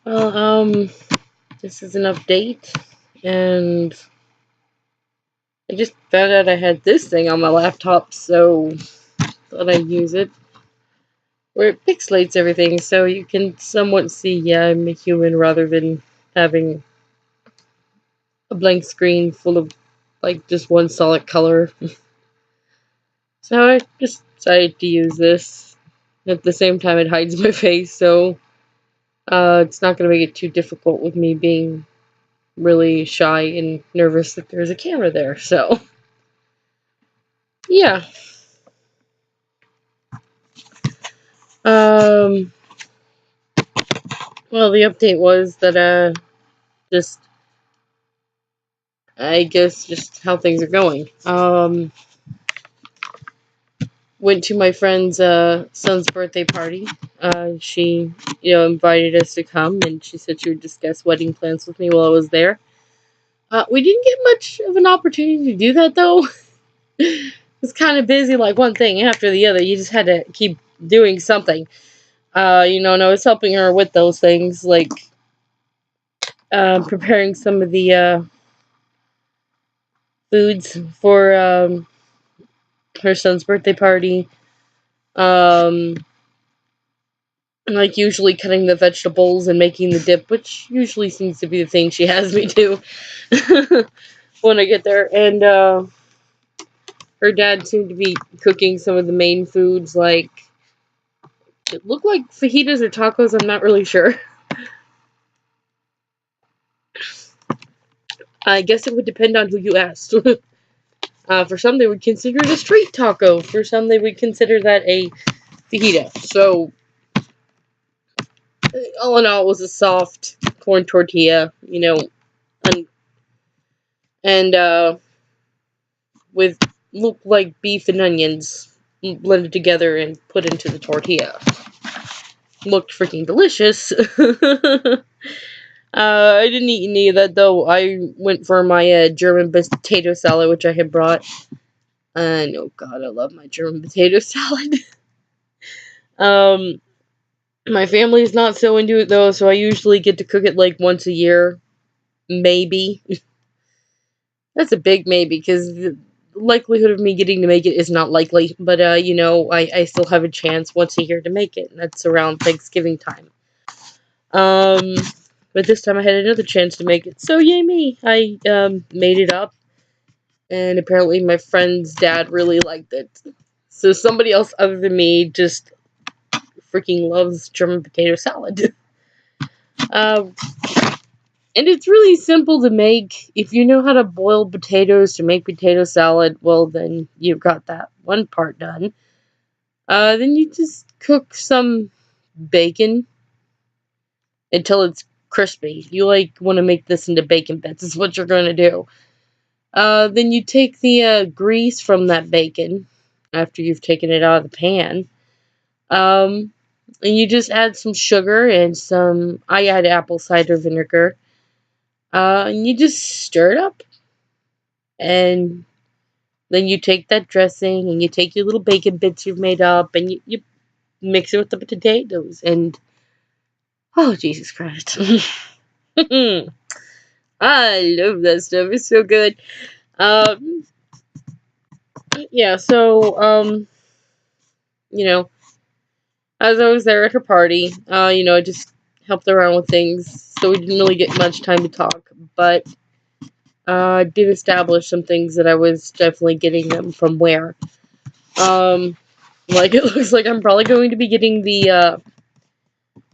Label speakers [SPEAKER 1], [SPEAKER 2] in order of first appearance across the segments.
[SPEAKER 1] Well, this is an update, and I just found out I had this thing on my laptop, so thought I'd use it. Where it pixelates everything, so you can somewhat see, yeah, I'm a human rather than having a blank screen full of, like, just one solid color. So I just decided to use this. At the same time, it hides my face, so it's not going to make it too difficult with me being really shy and nervous that there's a camera there. So, yeah. Um, well, the update was that, just, I guess, just how things are going. Went to my friend's son's birthday party. She, invited us to come, and she said she would discuss wedding plans with me while I was there. We didn't get much of an opportunity to do that, though. It was kind of busy, like one thing after the other. You just had to keep doing something. And I was helping her with those things, like preparing some of the foods for her son's birthday party. Um, like usually cutting the vegetables and making the dip, which usually seems to be the thing she has me do when I get there. And her dad seemed to be cooking some of the main foods, like it looked like fajitas or tacos. I'm not really sure. I guess it would depend on who you asked. For some, they would consider it a street taco. For some, they would consider that a fajita. So, all in all, it was a soft corn tortilla, and, and with looked like beef and onions blended together and put into the tortilla. Looked freaking delicious. I didn't eat any of that though. I went for my German potato salad, which I had brought. And oh god, I love my German potato salad. um, my family is not so into it though, so I usually get to cook it like once a year, maybe. That's a big maybe because the likelihood of me getting to make it is not likely. But I still have a chance once a year to make it, and that's around Thanksgiving time. Um, but this time I had another chance to make it, so yay me! I made it up, and apparently my friend's dad really liked it. So somebody else other than me just freaking loves German potato salad. Um, and it's really simple to make. If you know how to boil potatoes to make potato salad, well, then you've got that one part done. Then you just cook some bacon until it's crispy. You want to make this into bacon bits, is what you're going to do. Then you take the grease from that bacon after you've taken it out of the pan. Um, and you just add some sugar and I add apple cider vinegar. And you just stir it up. And then you take that dressing and you take your little bacon bits you've made up and you mix it with the potatoes. And, oh, Jesus Christ. I love that stuff. It's so good. Um, yeah, so, you know, as I was there at her party, I just helped around with things, so we didn't really get much time to talk, but did establish some things that I was definitely getting them from where. Like, it looks like I'm probably going to be getting the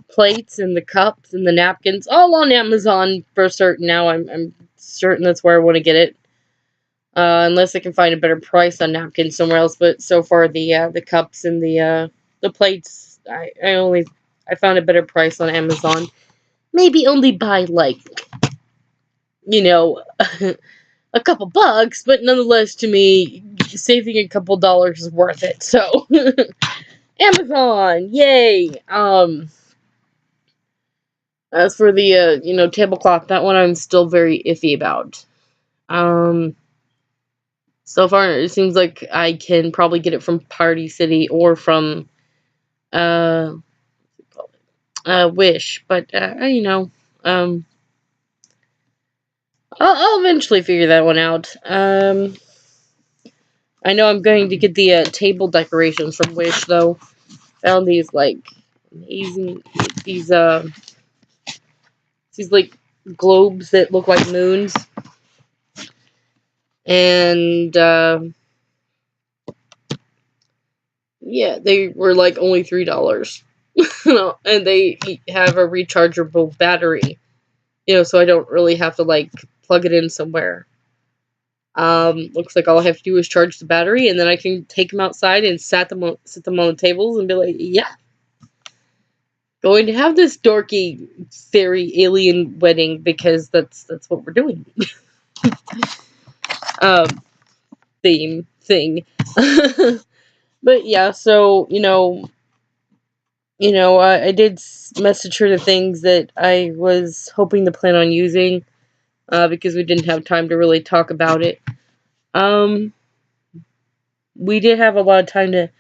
[SPEAKER 1] plates and the cups and the napkins all on Amazon for certain now. I'm certain that's where I want to get it. Unless I can find a better price on napkins somewhere else, but so far the cups and the plates, I found a better price on Amazon. Maybe only by like, you know, a couple bucks, but nonetheless to me, saving a couple dollars is worth it. So Amazon, yay! As for the tablecloth, that one I'm still very iffy about. Um, so far it seems like I can probably get it from Party City or from Wish, but um, I'll eventually figure that one out. I know I'm going to get the table decorations from Wish though. Found these like amazing these these like globes that look like moons, and yeah, they were like only $3. And they have a rechargeable battery, so I don't really have to like plug it in somewhere. Looks like all I have to do is charge the battery, and then I can take them outside and sit them on the tables and be like, yeah, going to have this dorky fairy alien wedding because that's what we're doing. um, Theme thing. But yeah, so I did message her the things that I was hoping to plan on using, because we didn't have time to really talk about it. Um, we did have a lot of time to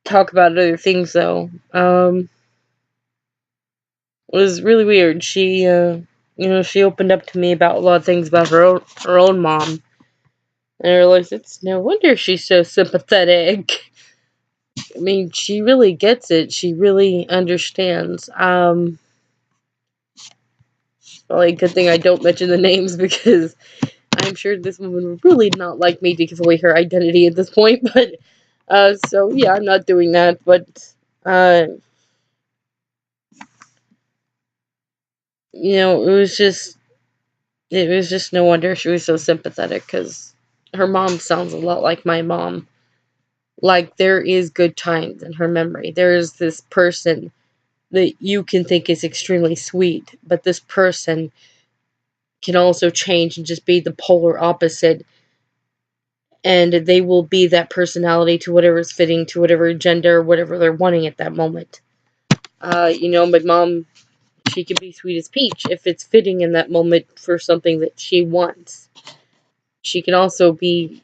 [SPEAKER 1] talk about other things, though. It was really weird. She opened up to me about a lot of things about her own mom, and I realized it's no wonder she's so sympathetic. I mean, she really gets it. She really understands. Well, good thing I don't mention the names because I'm sure this woman would really not like me to give away her identity at this point. But so yeah, I'm not doing that. But uh, it was just no wonder she was so sympathetic because her mom sounds a lot like my mom. Like there is good times in her memory. There is this person that you can think is extremely sweet, but this person can also change and just be the polar opposite, and they will be that personality to whatever is fitting to whatever gender, whatever they're wanting at that moment. My mom, she can be sweet as peach if it's fitting in that moment for something that she wants. She can also be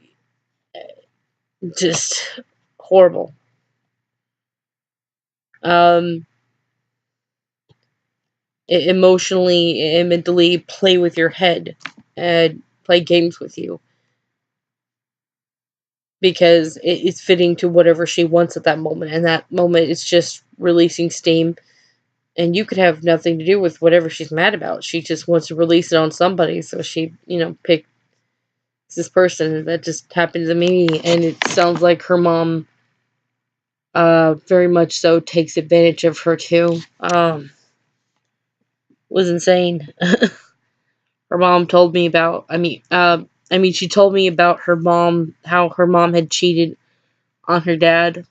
[SPEAKER 1] just horrible. Um, Emotionally and mentally play with your head and play games with you because it's fitting to whatever she wants at that moment. And that moment is just releasing steam, and you could have nothing to do with whatever she's mad about. She just wants to release it on somebody, so she, picks this person that just happened to me, and it sounds like her mom, very much so takes advantage of her too. Was insane. Her mom told me about. She told me about her mom, how her mom had cheated on her dad,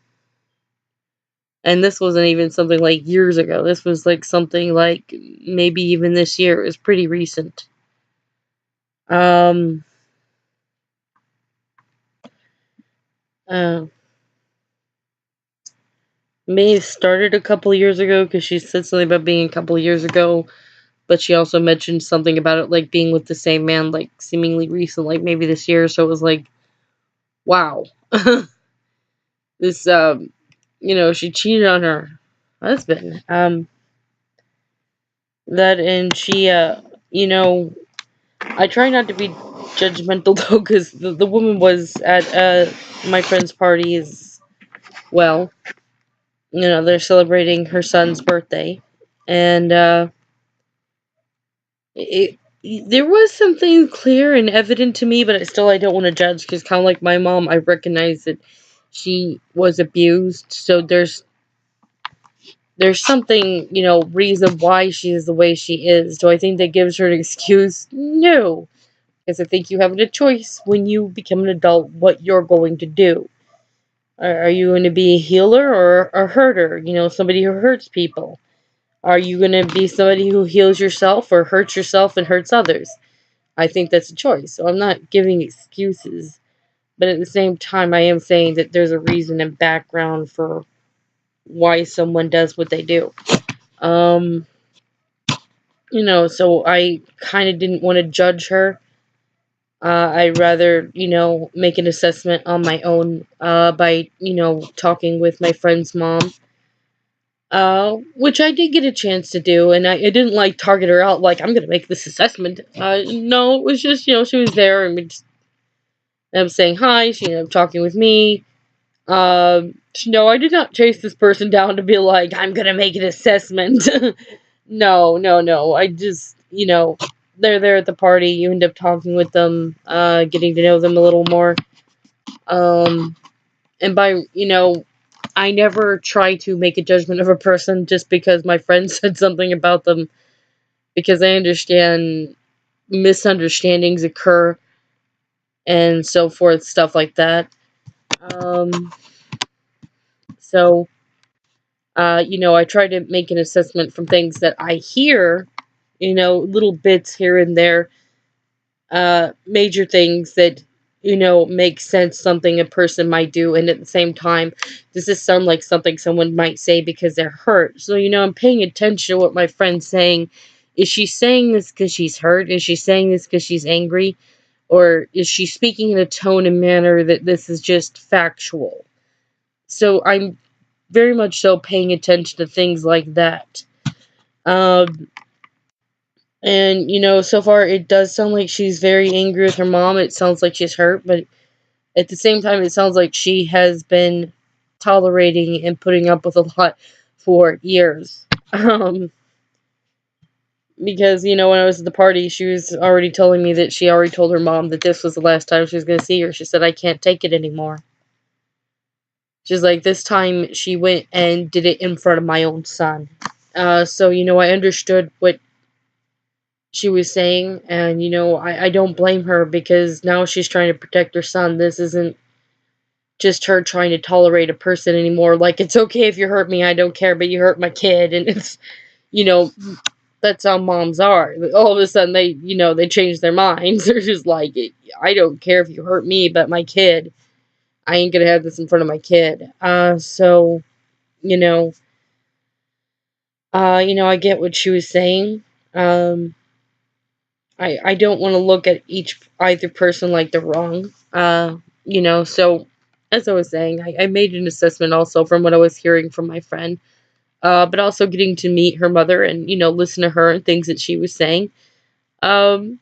[SPEAKER 1] and this wasn't even something like years ago. This was like something like maybe even this year. It was pretty recent. Um, uh, May have started a couple years ago because she said something about being a couple years ago, but she also mentioned something about it like being with the same man like seemingly recent, like maybe this year. So it was like, wow, this she cheated on her husband. That and she I try not to be judgmental though, because the woman was at my friend's party as well. They're celebrating her son's birthday, and it there was something clear and evident to me, but I don't want to judge because kind of like my mom, I recognize that she was abused. So there's something, reason why she is the way she is. Do I think that gives her an excuse? No, because I think you have a choice when you become an adult what you're going to do. Are you going to be a healer or a herder? Somebody who hurts people. Are you going to be somebody who heals yourself or hurts yourself and hurts others? I think that's a choice. So I'm not giving excuses. But at the same time, I am saying that there's a reason and background for why someone does what they do. Um, so I kind of didn't want to judge her. I'd rather, make an assessment on my own by, talking with my friend's mom. which I did get a chance to do, and I didn't like target her out like I'm gonna make this assessment. No, it was just she was there and we just ended up saying hi. She ended up talking with me. No, I did not chase this person down to be like I'm gonna make an assessment. No, no, no. I just they're there at the party. You end up talking with them, getting to know them a little more. Um, and by I never try to make a judgment of a person just because my friend said something about them, because I understand misunderstandings occur and so forth, stuff like that. Um, so, I try to make an assessment from things that I hear, little bits here and there, major things that make sense, something a person might do, and at the same time, does this sound like something someone might say because they're hurt? So I'm paying attention to what my friend's saying. Is she saying this because she's hurt? Is she saying this because she's angry? Or is she speaking in a tone and manner that this is just factual? So I'm very much so paying attention to things like that. um and so far it does sound like she's very angry with her mom. It sounds like she's hurt, but at the same time, it sounds like she has been tolerating and putting up with a lot for years. Because, when I was at the party, she was already telling me that she already told her mom that this was the last time she was going to see her. She said, I can't take it anymore. She's like, this time she went and did it in front of my own son. So, I understood what she was saying, and, I don't blame her because now she's trying to protect her son. This isn't just her trying to tolerate a person anymore. Like, it's okay if you hurt me, I don't care, but you hurt my kid. And it's, you know, that's how moms are. All of a sudden, they change their minds. They're just like, I don't care if you hurt me, but my kid, I ain't gonna have this in front of my kid. So, you know, I get what she was saying. Um, I don't want to look at either person like they're wrong. So as I was saying, I made an assessment also from what I was hearing from my friend, but also getting to meet her mother and listen to her and things that she was saying. Um,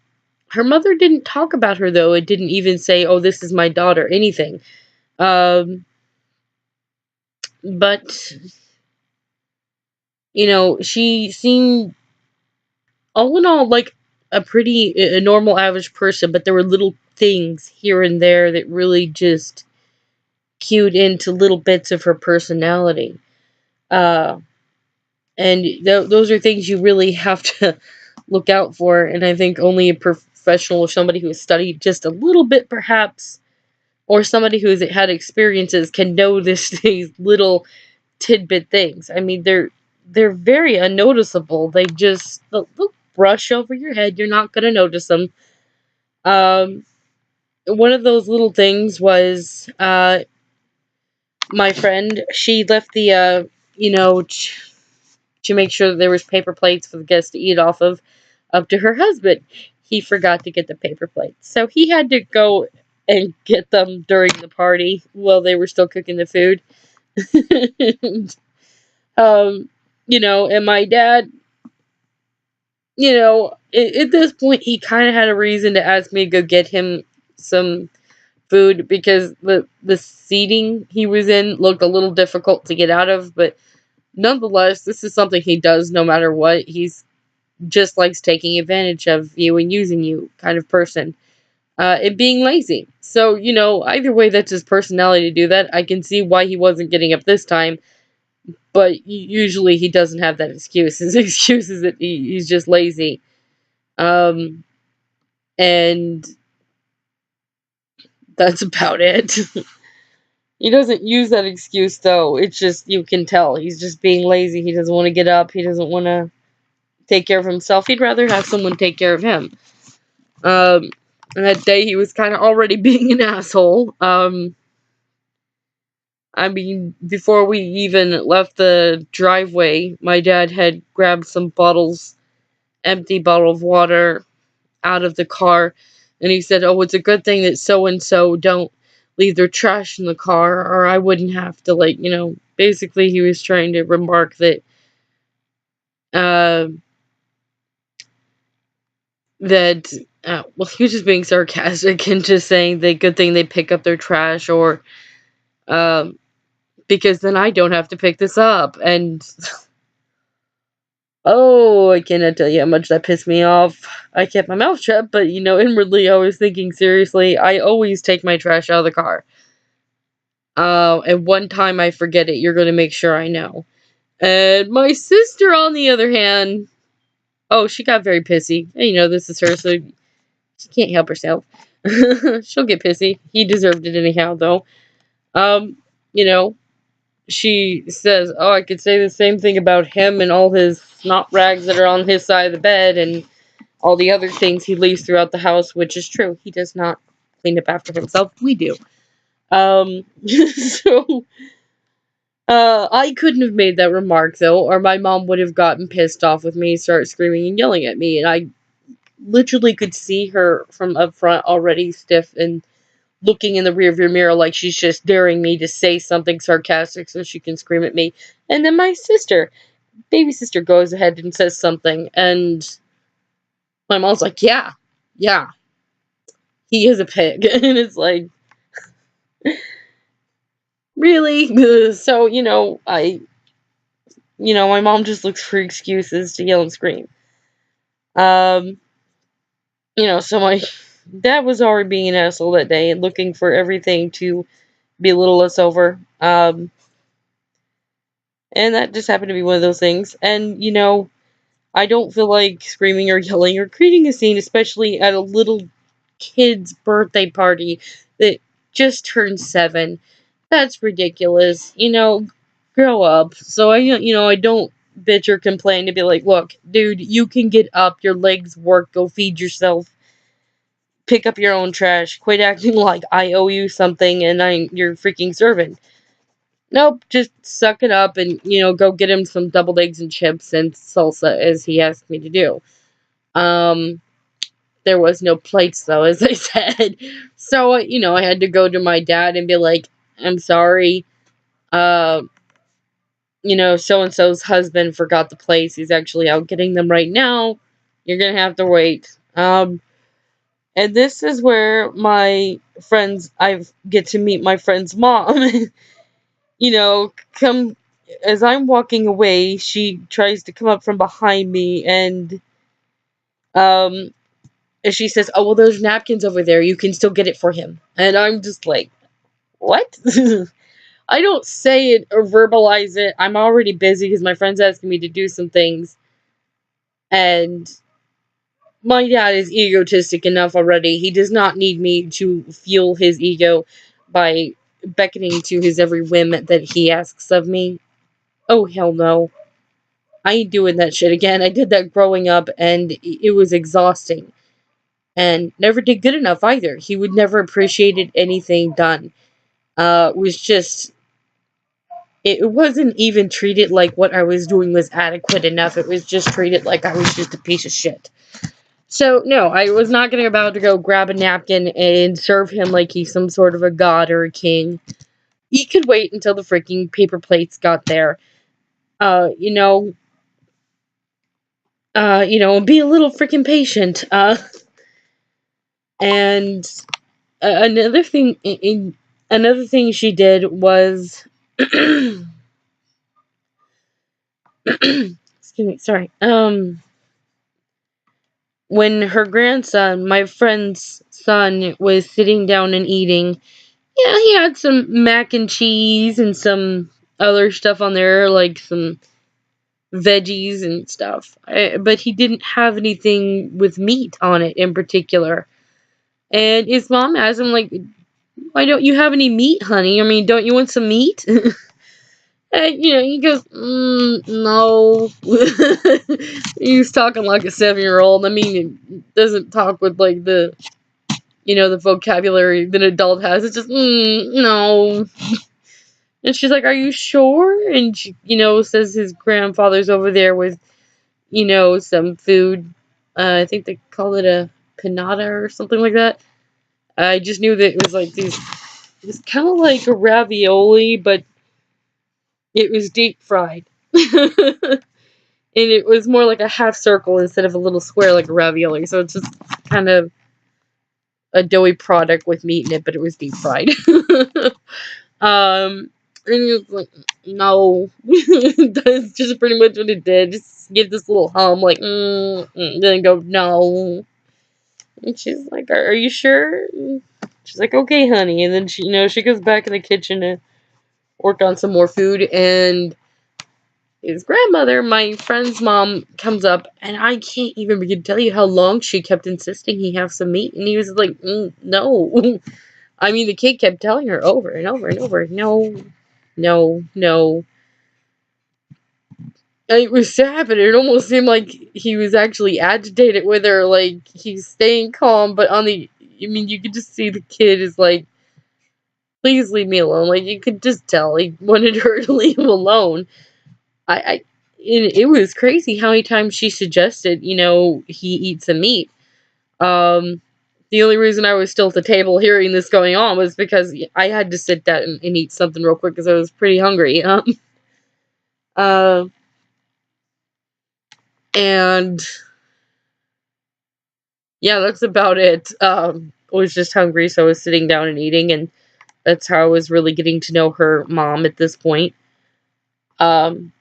[SPEAKER 1] Her mother didn't talk about her though. It didn't even say, "Oh, this is my daughter," anything. Um, but she seemed all in all like a normal average person, but there were little things here and there that really just cued into little bits of her personality. Uh, and those are things you really have to look out for. And I think only a professional or somebody who has studied just a little bit, perhaps, or somebody who's had experiences can notice these little tidbit things. I mean, they're very unnoticeable. They'll brush over your head. You're not gonna notice them. Um, One of those little things was my friend. She left the to make sure that there was paper plates for the guests to eat off of, up to her husband. He forgot to get the paper plates, so he had to go and get them during the party while they were still cooking the food. and, um, and my dad, at this point, he kind of had a reason to ask me to go get him some food because the seating he was in looked a little difficult to get out of, but nonetheless, this is something he does no matter what. He's just likes taking advantage of you and using you kind of person. And being lazy. So, either way, that's his personality to do that. I can see why he wasn't getting up this time, but usually he doesn't have that excuse. His excuse is that he's just lazy. Um, and that's about it. He doesn't use that excuse, though. It's just, you can tell. He's just being lazy. He doesn't want to get up. He doesn't want to take care of himself. He'd rather have someone take care of him. And that day he was kind of already being an asshole. I mean, before we even left the driveway, my dad had grabbed some bottles, empty bottle of water out of the car, and he said, "Oh, it's a good thing that so and so don't leave their trash in the car, or I wouldn't have to, basically he was trying to remark that uh, that well, he was just being sarcastic and just saying that good thing they pick up their trash, or um, because then I don't have to pick this up. And oh, I cannot tell you how much that pissed me off. I kept my mouth shut, but inwardly I was thinking, seriously, I always take my trash out of the car. And one time I forget it, you're gonna make sure I know. And my sister, on the other hand, oh, she got very pissy. And, this is her, so she can't help herself. She'll get pissy. He deserved it anyhow, though. Um, you know, she says, "Oh, I could say the same thing about him and all his snot rags that are on his side of the bed and all the other things he leaves throughout the house," which is true. He does not clean up after himself. We do. So I couldn't have made that remark though, or my mom would have gotten pissed off with me, start screaming and yelling at me, and I literally could see her from up front already stiff and looking in the rearview mirror like she's just daring me to say something sarcastic so she can scream at me. And then my sister, baby sister, goes ahead and says something, and my mom's like, "Yeah, yeah, he is a pig," and it's like, really? So my mom just looks for excuses to yell and scream. Um, so my dad was already being an asshole that day and looking for everything to belittle us over. And that just happened to be one of those things. And, I don't feel like screaming or yelling or creating a scene, especially at a little kid's birthday party that just turned 7. That's ridiculous. Grow up. So I don't bitch or complain to be like, look, dude, you can get up, your legs work, go feed yourself, pick up your own trash, quit acting like I owe you something and I'm your freaking servant. Nope, just suck it up and, go get him some deviled eggs and chips and salsa as he asked me to do. There was no plates though, as I said. So, I had to go to my dad and be like, I'm sorry. Uh, so and so's husband forgot the plates. He's actually out getting them right now. You're gonna have to wait. And this is where I get to meet my friend's mom. Come as I'm walking away, she tries to come up from behind me and um she says, "Oh, well, there's napkins over there. You can still get it for him." And I'm just like, "What?" I don't say it or verbalize it. I'm already busy because my friend's asking me to do some things. And my dad is egotistic enough already. He does not need me to fuel his ego by beckoning to his every whim that he asks of me. Oh, hell no. I ain't doing that shit again. I did that growing up, and it was exhausting. And never did good enough either. He would never appreciated anything done. Was just... It wasn't even treated like what I was doing was adequate enough. It was just treated like I was just a piece of shit. So, no, I was not going to about to go grab a napkin and serve him like he's some sort of a god or a king. He could wait until the freaking paper plates got there. Uh, you know, be a little freaking patient. And another thing she did was, excuse me, sorry. When her grandson, my friend's son, was sitting down and eating, he had some mac and cheese and some other stuff on there, like some veggies and stuff. But he didn't have anything with meat on it in particular. And his mom asked him, like, "Why don't you have any meat, honey? I mean, don't you want some meat?" And, he goes, "No." He's talking like a 7-year-old. I mean, it doesn't talk with, like, the vocabulary that an adult has. It's just, no. And she's like, "Are you sure?" And she, says his grandfather's over there with, some food. I think they call it a panada or something like that. I just knew that it was like these... It was kind of like a ravioli, but It was deep fried. And it was more like a half circle instead of a little square like a ravioli. So it's just kind of a doughy product with meat in it, but it was deep fried. And he was like, no. That's just pretty much what it did. Just give this little hum, like, then go, no. And she's like, are you sure? She's like, okay, honey. And then she goes back in the kitchen to work on some more food. And his grandmother, my friend's mom, comes up, and I can't even begin to tell you how long she kept insisting he have some meat. And he was like, no. I mean, the kid kept telling her over and over and over, no, no, no. And it was sad, but it almost seemed like he was actually agitated with her, like he's staying calm, but I mean, you could just see the kid is like, please leave me alone. Like, you could just tell he wanted her to leave him alone. I it was crazy how many times she suggested, he eat some meat. The only reason I was still at the table hearing this going on was because I had to sit down and eat something real quick because I was pretty hungry. Uh, and yeah, that's about it. I was just hungry, so I was sitting down and eating, and that's how I was really getting to know her mom at this point. Um,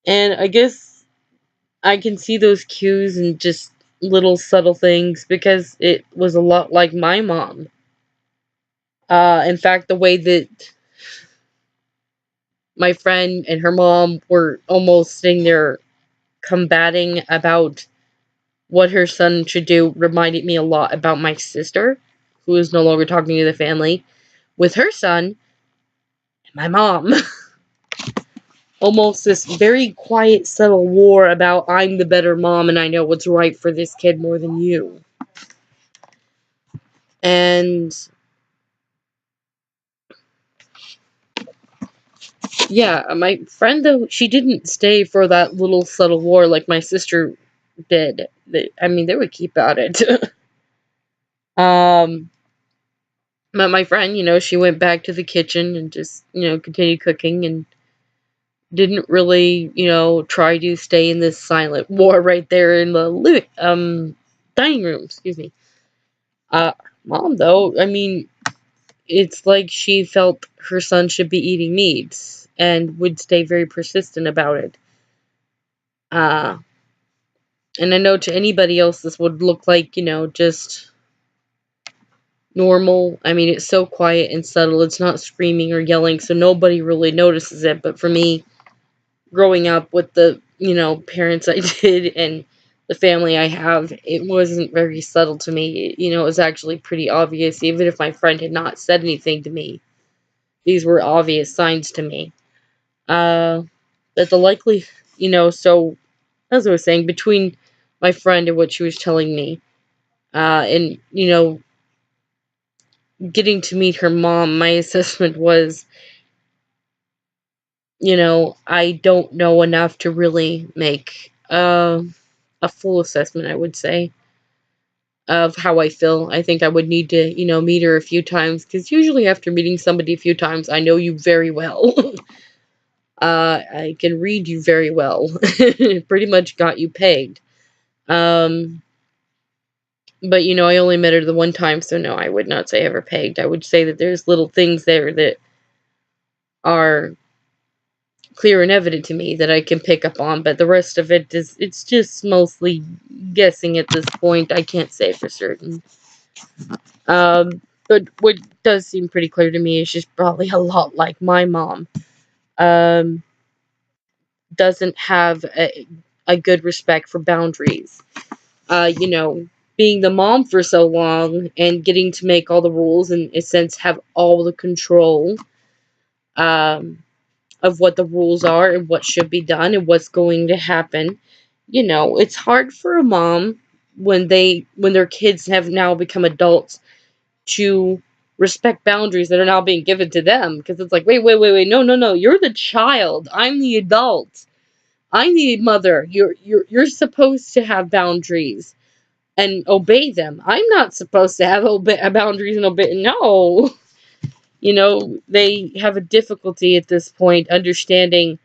[SPEAKER 1] and I guess I can see those cues and just little subtle things because it was a lot like my mom. In fact, the way that my friend and her mom were almost sitting there combating about what her son should do reminded me a lot about my sister, who is no longer talking to the family, with her son and my mom. Almost this very quiet, subtle war about I'm the better mom and I know what's right for this kid more than you. And yeah, my friend, though, she didn't stay for that little subtle war like my sister did. I mean, they would keep at it. um, but my friend, she went back to the kitchen and just, continued cooking and didn't really, try to stay in this silent war right there in the dining room. Excuse me. Uh, Mom, though, I mean, it's like she felt her son should be eating meat and would stay very persistent about it. Uh, and I know to anybody else this would look like, just normal. I mean, it's so quiet and subtle. It's not screaming or yelling, so nobody really notices it. But for me, growing up with the, parents I did and the family I have, it wasn't very subtle to me. It was actually pretty obvious, even if my friend had not said anything to me. These were obvious signs to me. That the likely, so as I was saying, between my friend and what she was telling me, and getting to meet her mom, my assessment was, I don't know enough to really make a full assessment, I would say, of how I feel. I think I would need to, meet her a few times, because usually after meeting somebody a few times, I know you very well. I can read you very well. Pretty much got you pegged. Um, but, I only met her the one time, so no, I would not say ever pegged. I would say that there's little things there that are clear and evident to me that I can pick up on, but the rest of it's just mostly guessing at this point. I can't say for certain. But what does seem pretty clear to me is she's probably a lot like my mom. Um, doesn't have a good respect for boundaries. Being the mom for so long and getting to make all the rules and, in a sense, have all the control of what the rules are and what should be done and what's going to happen. It's hard for a mom when their kids have now become adults to respect boundaries that are now being given to them, because it's like, wait, no, no, no, you're the child, I'm the adult, I'm the mother. You're supposed to have boundaries and obey them. I'm not supposed to have boundaries and obey. No. They have a difficulty at this point understanding,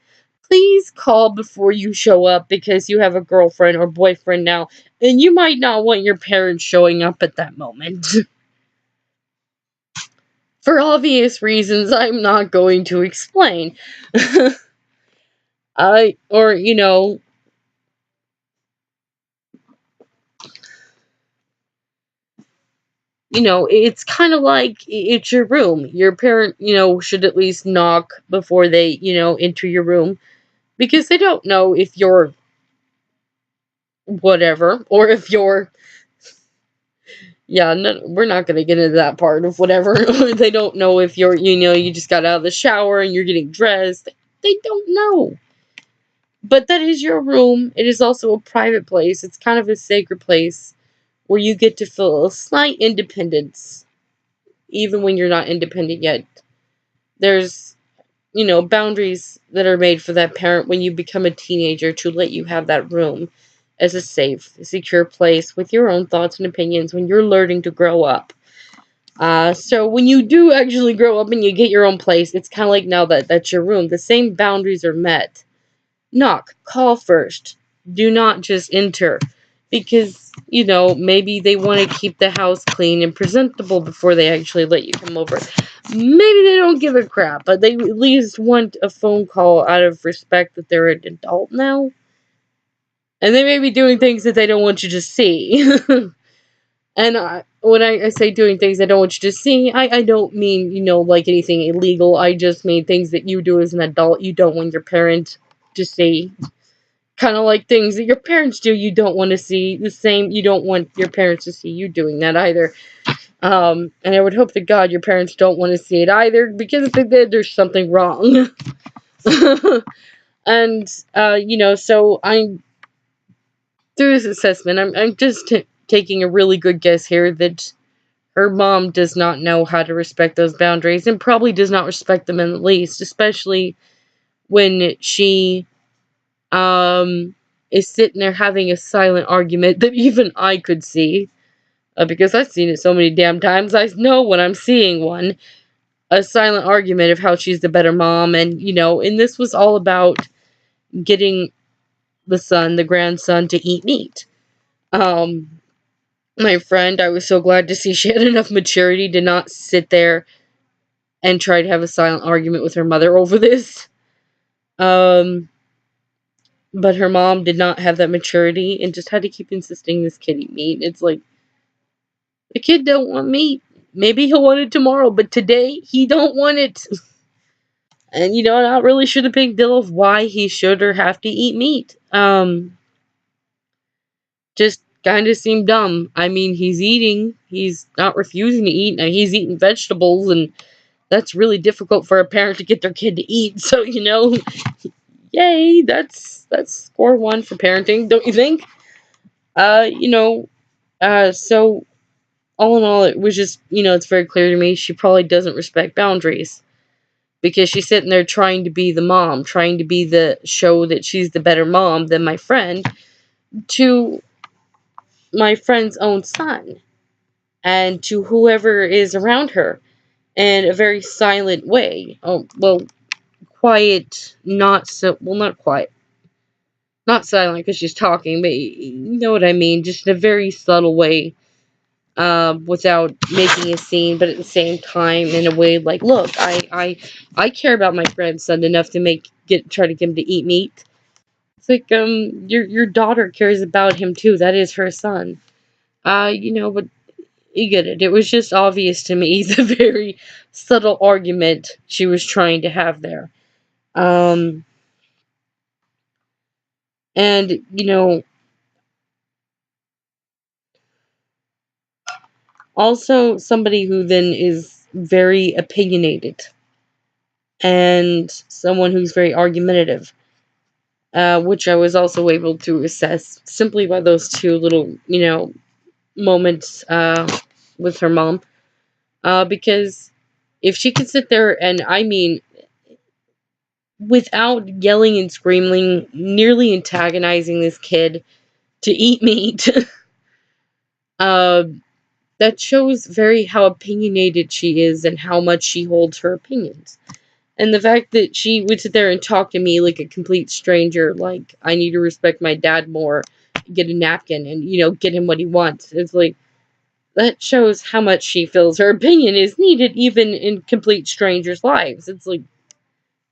[SPEAKER 1] please call before you show up because you have a girlfriend or boyfriend now, and you might not want your parents showing up at that moment. For obvious reasons I'm not going to explain. I or it's kind of like it's your room. Your parent, should at least knock before they, enter your room, because they don't know if you're whatever, or if you're, yeah, no, we're not going to get into that part of whatever. They don't know if you're, you just got out of the shower and you're getting dressed. They don't know. But that is your room. It is also a private place. It's kind of a sacred place where you get to feel a slight independence, even when you're not independent yet. There's, boundaries that are made for that parent when you become a teenager to let you have that room as a safe, secure place with your own thoughts and opinions when you're learning to grow up. So when you do actually grow up and you get your own place, it's kind of like now that that's your room. The same boundaries are met. Knock, call first. Do not just enter. Because, maybe they want to keep the house clean and presentable before they actually let you come over. Maybe they don't give a crap, but they at least want a phone call out of respect that they're an adult now. And they may be doing things that they don't want you to see. And when I say doing things I don't want you to see, I don't mean, like anything illegal. I just mean things that you do as an adult you don't want your parent to see. Kind of like things that your parents do you don't want to see. The same, you don't want your parents to see you doing that either. And I would hope to God your parents don't want to see it either, because if they did, there's something wrong. And, so I'm, through this assessment, I'm just taking a really good guess here that her mom does not know how to respect those boundaries, and probably does not respect them in the least, especially when she is sitting there having a silent argument that even I could see, because I've seen it so many damn times. I know when I'm seeing one, a silent argument of how she's the better mom, and and this was all about getting the grandson, to eat meat. Um, my friend, I was so glad to see she had enough maturity to not sit there and try to have a silent argument with her mother over this. Um, but her mom did not have that maturity and just had to keep insisting this kid eat meat. It's like, the kid don't want meat. Maybe he'll want it tomorrow, but today he don't want it. And not really sure the big deal of why he should or have to eat meat. Just kind of seemed dumb. I mean, he's eating. He's not refusing to eat. Now he's eating vegetables, and that's really difficult for a parent to get their kid to eat. So yay, that's score one for parenting, don't you think? Uh, you know, so all in all, it was just, it's very clear to me she probably doesn't respect boundaries, because she's sitting there trying to be the mom, trying to be the show that she's the better mom than my friend, to my friend's own son and to whoever is around her, in a very silent way. Oh, well, quiet, not so, well, not quiet, not silent because she's talking, but you know what I mean, just in a very subtle way, without making a scene, but at the same time in a way like, look, I care about my grandson enough to try to get him to eat meat. It's like, your daughter cares about him too. That is her son. But you get it. It was just obvious to me the very subtle argument she was trying to have there. Um, and also somebody who then is very opinionated, and someone who's very argumentative, which I was also able to assess simply by those two little, moments with her mom. Because if she could sit there and, I mean, without yelling and screaming, nearly antagonizing this kid to eat meat, uh, That shows very how opinionated she is and how much she holds her opinions. And the fact that she would sit there and talk to me like a complete stranger, like I need to respect my dad more, get a napkin, and get him what he wants. It's like that shows how much she feels her opinion is needed, even in complete strangers' lives. It's like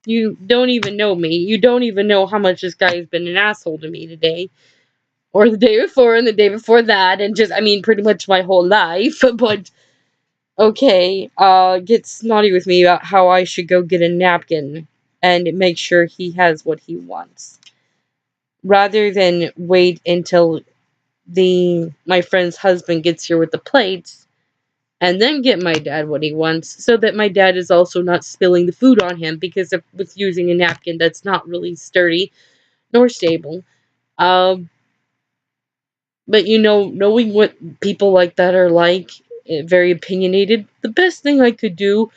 [SPEAKER 1] you don't even know me. You don't even know how much this guy has been an asshole to me today, or the day before, and the day before that, and just, I mean, pretty much my whole life. But okay, get snotty with me about how I should go get a napkin and make sure he has what he wants, rather than wait until the my friend's husband gets here with the plates and then get my dad what he wants, so that my dad is also not spilling the food on him because of with using a napkin that's not really sturdy nor stable. Um, but knowing what people like that are like, very opinionated, the best thing I could do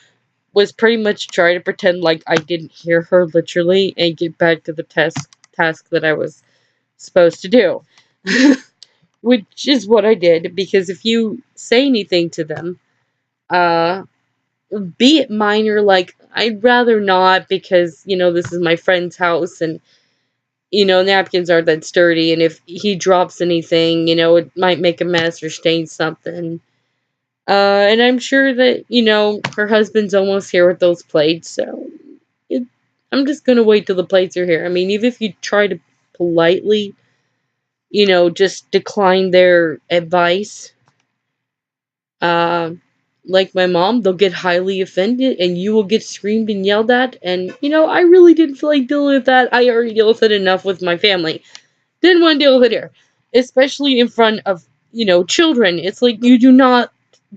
[SPEAKER 1] was pretty much try to pretend like I didn't hear her literally and get back to the task that I was supposed to do. Which is what I did, because if you say anything to them, uh be it minor, like I'd rather not, because this is my friend's house, and napkins aren't that sturdy, and if he drops anything, it might make a mess or stain something. And I'm sure that her husband's almost here with those plates, so it, I'm just gonna wait till the plates are here. I mean, even if you try to politely, just decline their advice, uh, like my mom, they'll get highly offended and you will get screamed and yelled at. And, I really didn't feel like dealing with that. I already deal with it enough with my family. Didn't want to deal with it here. Especially in front of, children. It's like you do not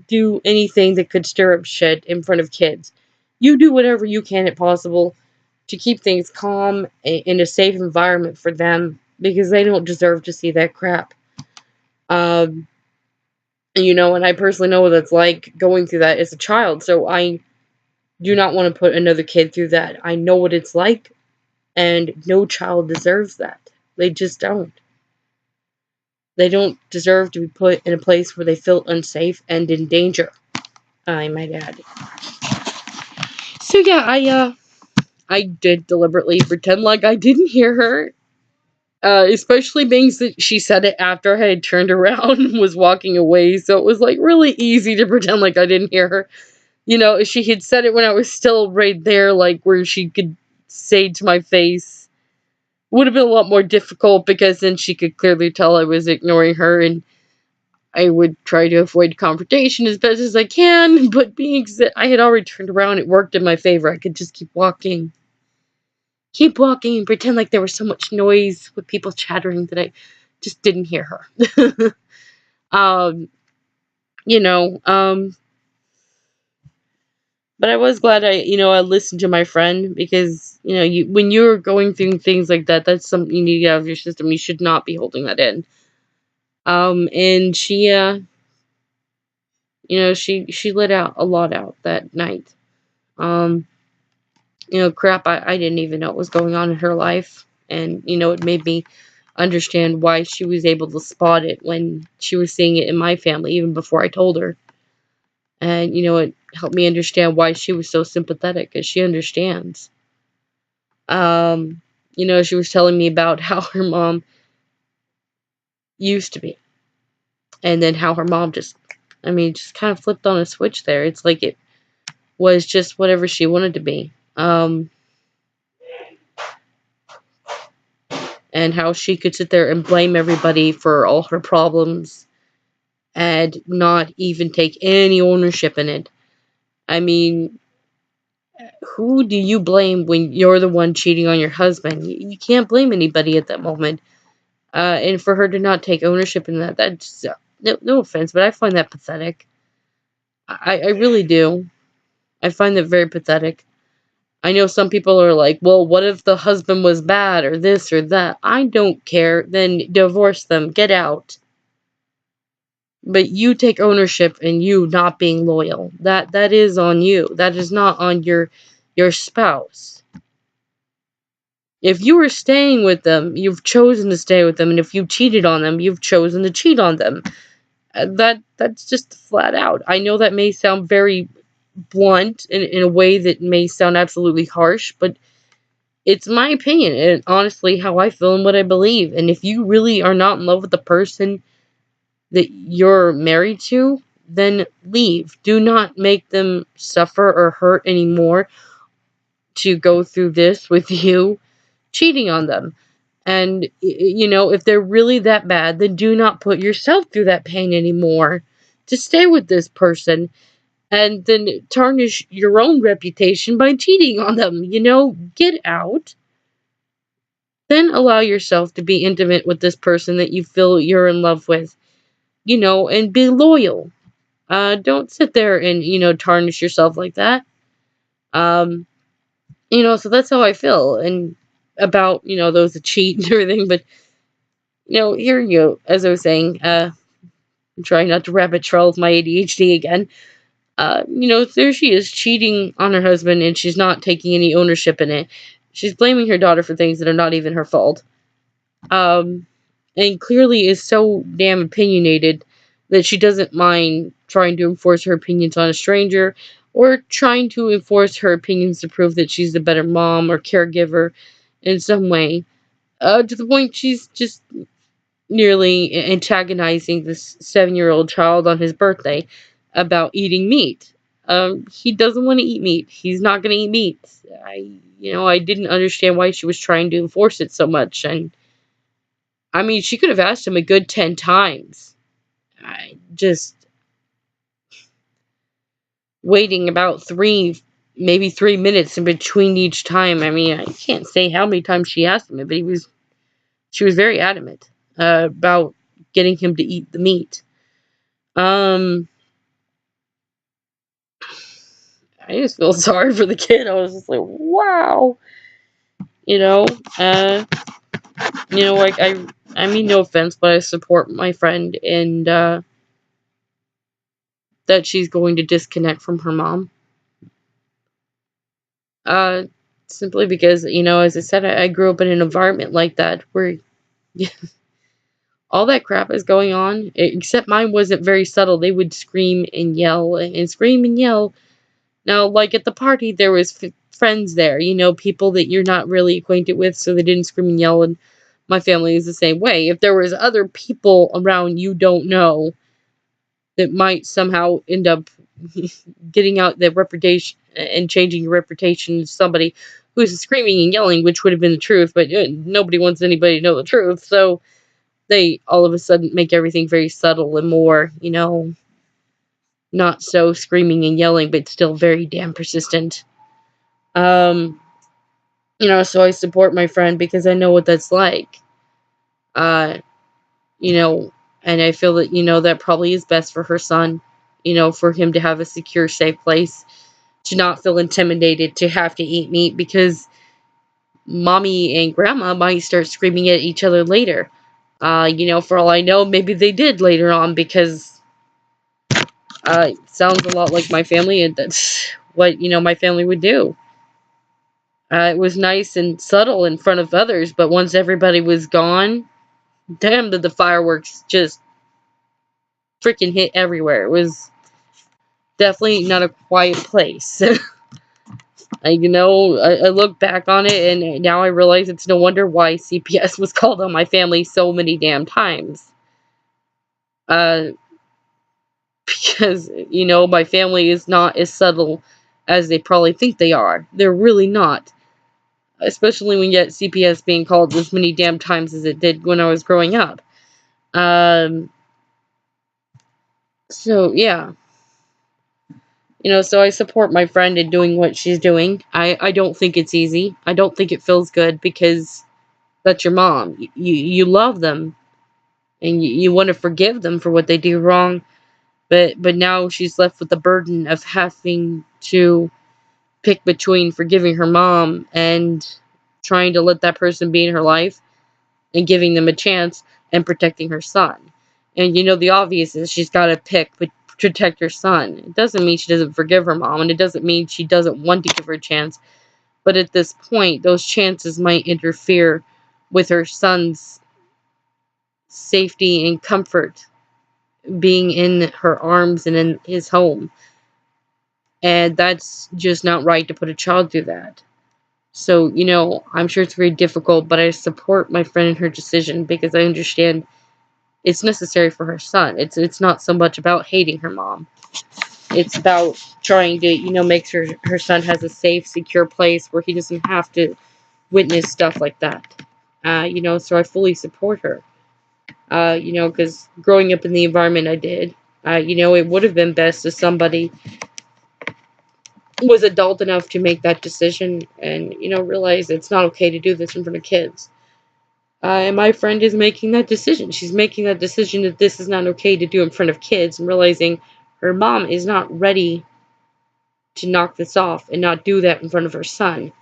[SPEAKER 1] do anything that could stir up shit in front of kids. You do whatever you can at possible to keep things calm in a safe environment for them, because they don't deserve to see that crap. Um, and I personally know what it's like going through that as a child, so I do not want to put another kid through that. I know what it's like, and no child deserves that. They just don't. They don't deserve to be put in a place where they feel unsafe and in danger, I might add. So yeah, I did deliberately pretend like I didn't hear her. Especially being that she said it after I had turned around and was walking away, so it was like really easy to pretend like I didn't hear her. If she had said it when I was still right there, like where she could say to my face, would have been a lot more difficult, because then she could clearly tell I was ignoring her, and I would try to avoid confrontation as best as I can. But being that I had already turned around, it worked in my favor. I could just keep walking, and pretend like there was so much noise with people chattering that I just didn't hear her. um, you know, um, But I was glad I listened to my friend, because, when you're going through things like that, that's something you need to get out of your system. You should not be holding that in. And she let out a lot out that night. Um, crap, I didn't even know what was going on in her life. And, it made me understand why she was able to spot it when she was seeing it in my family, even before I told her. And, it helped me understand why she was so sympathetic, because she understands. Um, she was telling me about how her mom used to be, and then how her mom just kind of flipped on a switch there. It's like it was just whatever she wanted to be. And how she could sit there and blame everybody for all her problems and not even take any ownership in it. I mean, who do you blame when you're the one cheating on your husband? You can't blame anybody at that moment. And for her to not take ownership in that's no offense, but I find that pathetic. I really do. I find that very pathetic. I know some people are like, well, what if the husband was bad or this or that? I don't care. Then divorce them. Get out. But you take ownership in you not being loyal. That is on you. That is not on your spouse. If you were staying with them, you've chosen to stay with them, and if you cheated on them, you've chosen to cheat on them. That's just flat out. I know that may sound very blunt in a way that may sound absolutely harsh, but it's my opinion and honestly how I feel and what I believe. And if you really are not in love with the person that you're married to, then leave. Do not make them suffer or hurt anymore to go through this with you cheating on them. And, if they're really that bad, then do not put yourself through that pain anymore to stay with this person and then tarnish your own reputation by cheating on them. Get out. Then allow yourself to be intimate with this person that you feel you're in love with, and be loyal. Don't sit there and, tarnish yourself like that. Um, so that's how I feel and about, those that cheat and everything. But, here you go, as I was saying, I'm trying not to rabbit trail with my ADHD again. There she is cheating on her husband and she's not taking any ownership in it. She's blaming her daughter for things that are not even her fault. Um, and clearly is so damn opinionated that she doesn't mind trying to enforce her opinions on a stranger or trying to enforce her opinions to prove that she's the better mom or caregiver in some way. To the point she's just nearly antagonizing this 7-year-old child on his birthday about eating meat. He doesn't want to eat meat. He's not going to eat meat. I didn't understand why she was trying to enforce it so much. And I mean, she could have asked him a good 10 times. I just waiting about maybe 3 minutes in between each time. I mean, I can't say how many times she asked him it, but she was very adamant about getting him to eat the meat. I just feel sorry for the kid. I was just like, wow. You know, uh, like I mean, no offense, but I support my friend and that she's going to disconnect from her mom. Uh, Simply because, as I said, I grew up in an environment like that where all that crap is going on, except mine wasn't very subtle. They would scream and yell and scream and yell. Now, like at the party, there was friends there, people that you're not really acquainted with, so they didn't scream and yell. And my family is the same way. If there was other people around you don't know that might somehow end up getting out their reputation and changing your reputation to somebody who's screaming and yelling, which would have been the truth, but nobody wants anybody to know the truth, so they all of a sudden make everything very subtle and more, not so screaming and yelling, but still very damn persistent. Um, so I support my friend because I know what that's like. Uh, you know, and I feel that, that probably is best for her son, for him to have a secure, safe place, to not feel intimidated to have to eat meat because mommy and grandma might start screaming at each other later. For all I know, maybe they did later on because it sounds a lot like my family, and that's what, my family would do. It was nice and subtle in front of others, but once everybody was gone, damn, did the fireworks just freaking hit everywhere. It was definitely not a quiet place. I look back on it and now I realize it's no wonder why CPS was called on my family so many damn times. Uh, because, my family is not as subtle as they probably think they are. They're really not. Especially when you get CPS being called as many damn times as it did when I was growing up. Um, so, yeah. So I support my friend in doing what she's doing. I don't think it's easy. I don't think it feels good because that's your mom. You love them and you want to forgive them for what they do wrong. But now she's left with the burden of having to pick between forgiving her mom and trying to let that person be in her life and giving them a chance and protecting her son. And the obvious is she's got to pick but protect her son. It doesn't mean she doesn't forgive her mom, and it doesn't mean she doesn't want to give her a chance. But at this point, those chances might interfere with her son's safety and comfort being in her arms and in his home. And that's just not right to put a child through that. So, I'm sure it's very difficult, but I support my friend in her decision because I understand it's necessary for her son. It's not so much about hating her mom. It's about trying to, make sure her son has a safe, secure place where he doesn't have to witness stuff like that. So I fully support her. Because growing up in the environment I did, it would have been best if somebody was adult enough to make that decision and, realize it's not okay to do this in front of kids. And my friend is making that decision. She's making that decision that this is not okay to do in front of kids and realizing her mom is not ready to knock this off and not do that in front of her son.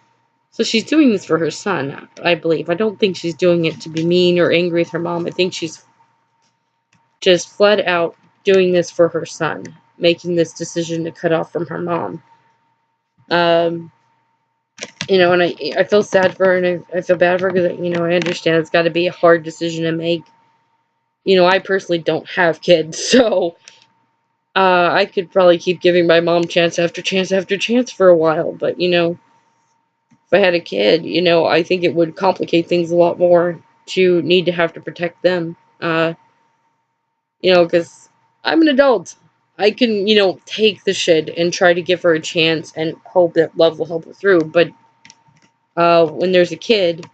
[SPEAKER 1] So she's doing this for her son, I believe. I don't think she's doing it to be mean or angry with her mom. I think she's just flat out doing this for her son, making this decision to cut off from her mom. Um, and I feel sad for her, and I feel bad for her because, I understand it's got to be a hard decision to make. I personally don't have kids, so I could probably keep giving my mom chance after chance after chance for a while, but, if I had a kid, I think it would complicate things a lot more to need to have to protect them. Because I'm an adult. I can, take the shit and try to give her a chance and hope that love will help her through. But when there's a kid,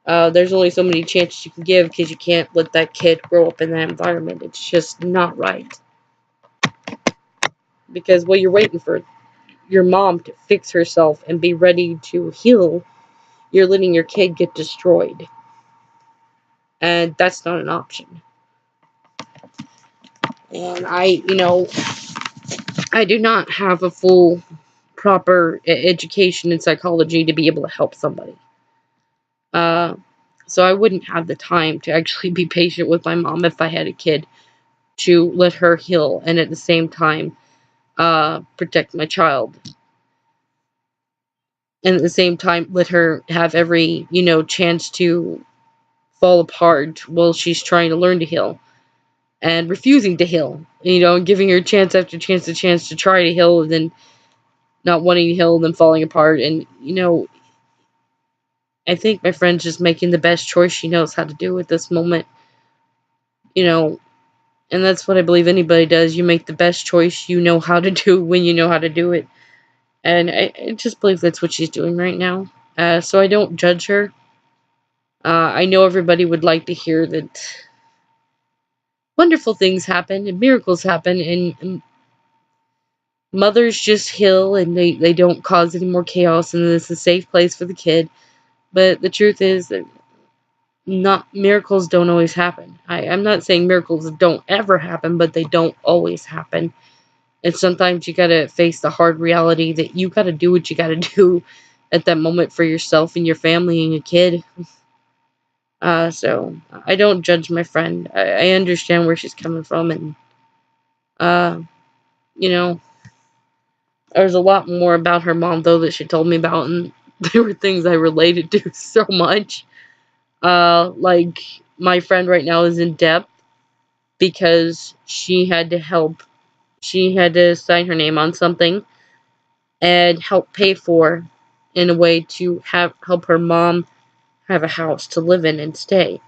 [SPEAKER 1] there's only so many chances you can give because you can't let that kid grow up in that environment. It's just not right. Because while you're waiting for your mom to fix herself and be ready to heal, you're letting your kid get destroyed. And that's not an option. And I do not have a full, proper education in psychology to be able to help somebody. Uh, so I wouldn't have the time to actually be patient with my mom if I had a kid to let her heal and at the same time protect my child. And at the same time let her have every, chance to fall apart while she's trying to learn to heal and refusing to heal. Giving her chance after chance to chance to try to heal and then not wanting to heal and then falling apart. And, I think my friend's just making the best choice she knows how to do at this moment. You know, and that's what I believe anybody does. You make the best choice you know how to do when you know how to do it. And I just believe that's what she's doing right now. So I don't judge her. I know everybody would like to hear that wonderful things happen and miracles happen and mothers just heal and they don't cause any more chaos and it's a safe place for the kid. But the truth is that not miracles don't always happen. I'm not saying miracles don't ever happen, but they don't always happen. And sometimes you gotta face the hard reality that you gotta do what you gotta do at that moment for yourself and your family and your kid. So I don't judge my friend. I understand where she's coming from, and uh, you know, there's a lot more about her mom though that she told me about, and there were things I related to so much. Like my friend right now is in debt because she had to help. She had to sign her name on something and help pay for in a way to help her mom have a house to live in and stay.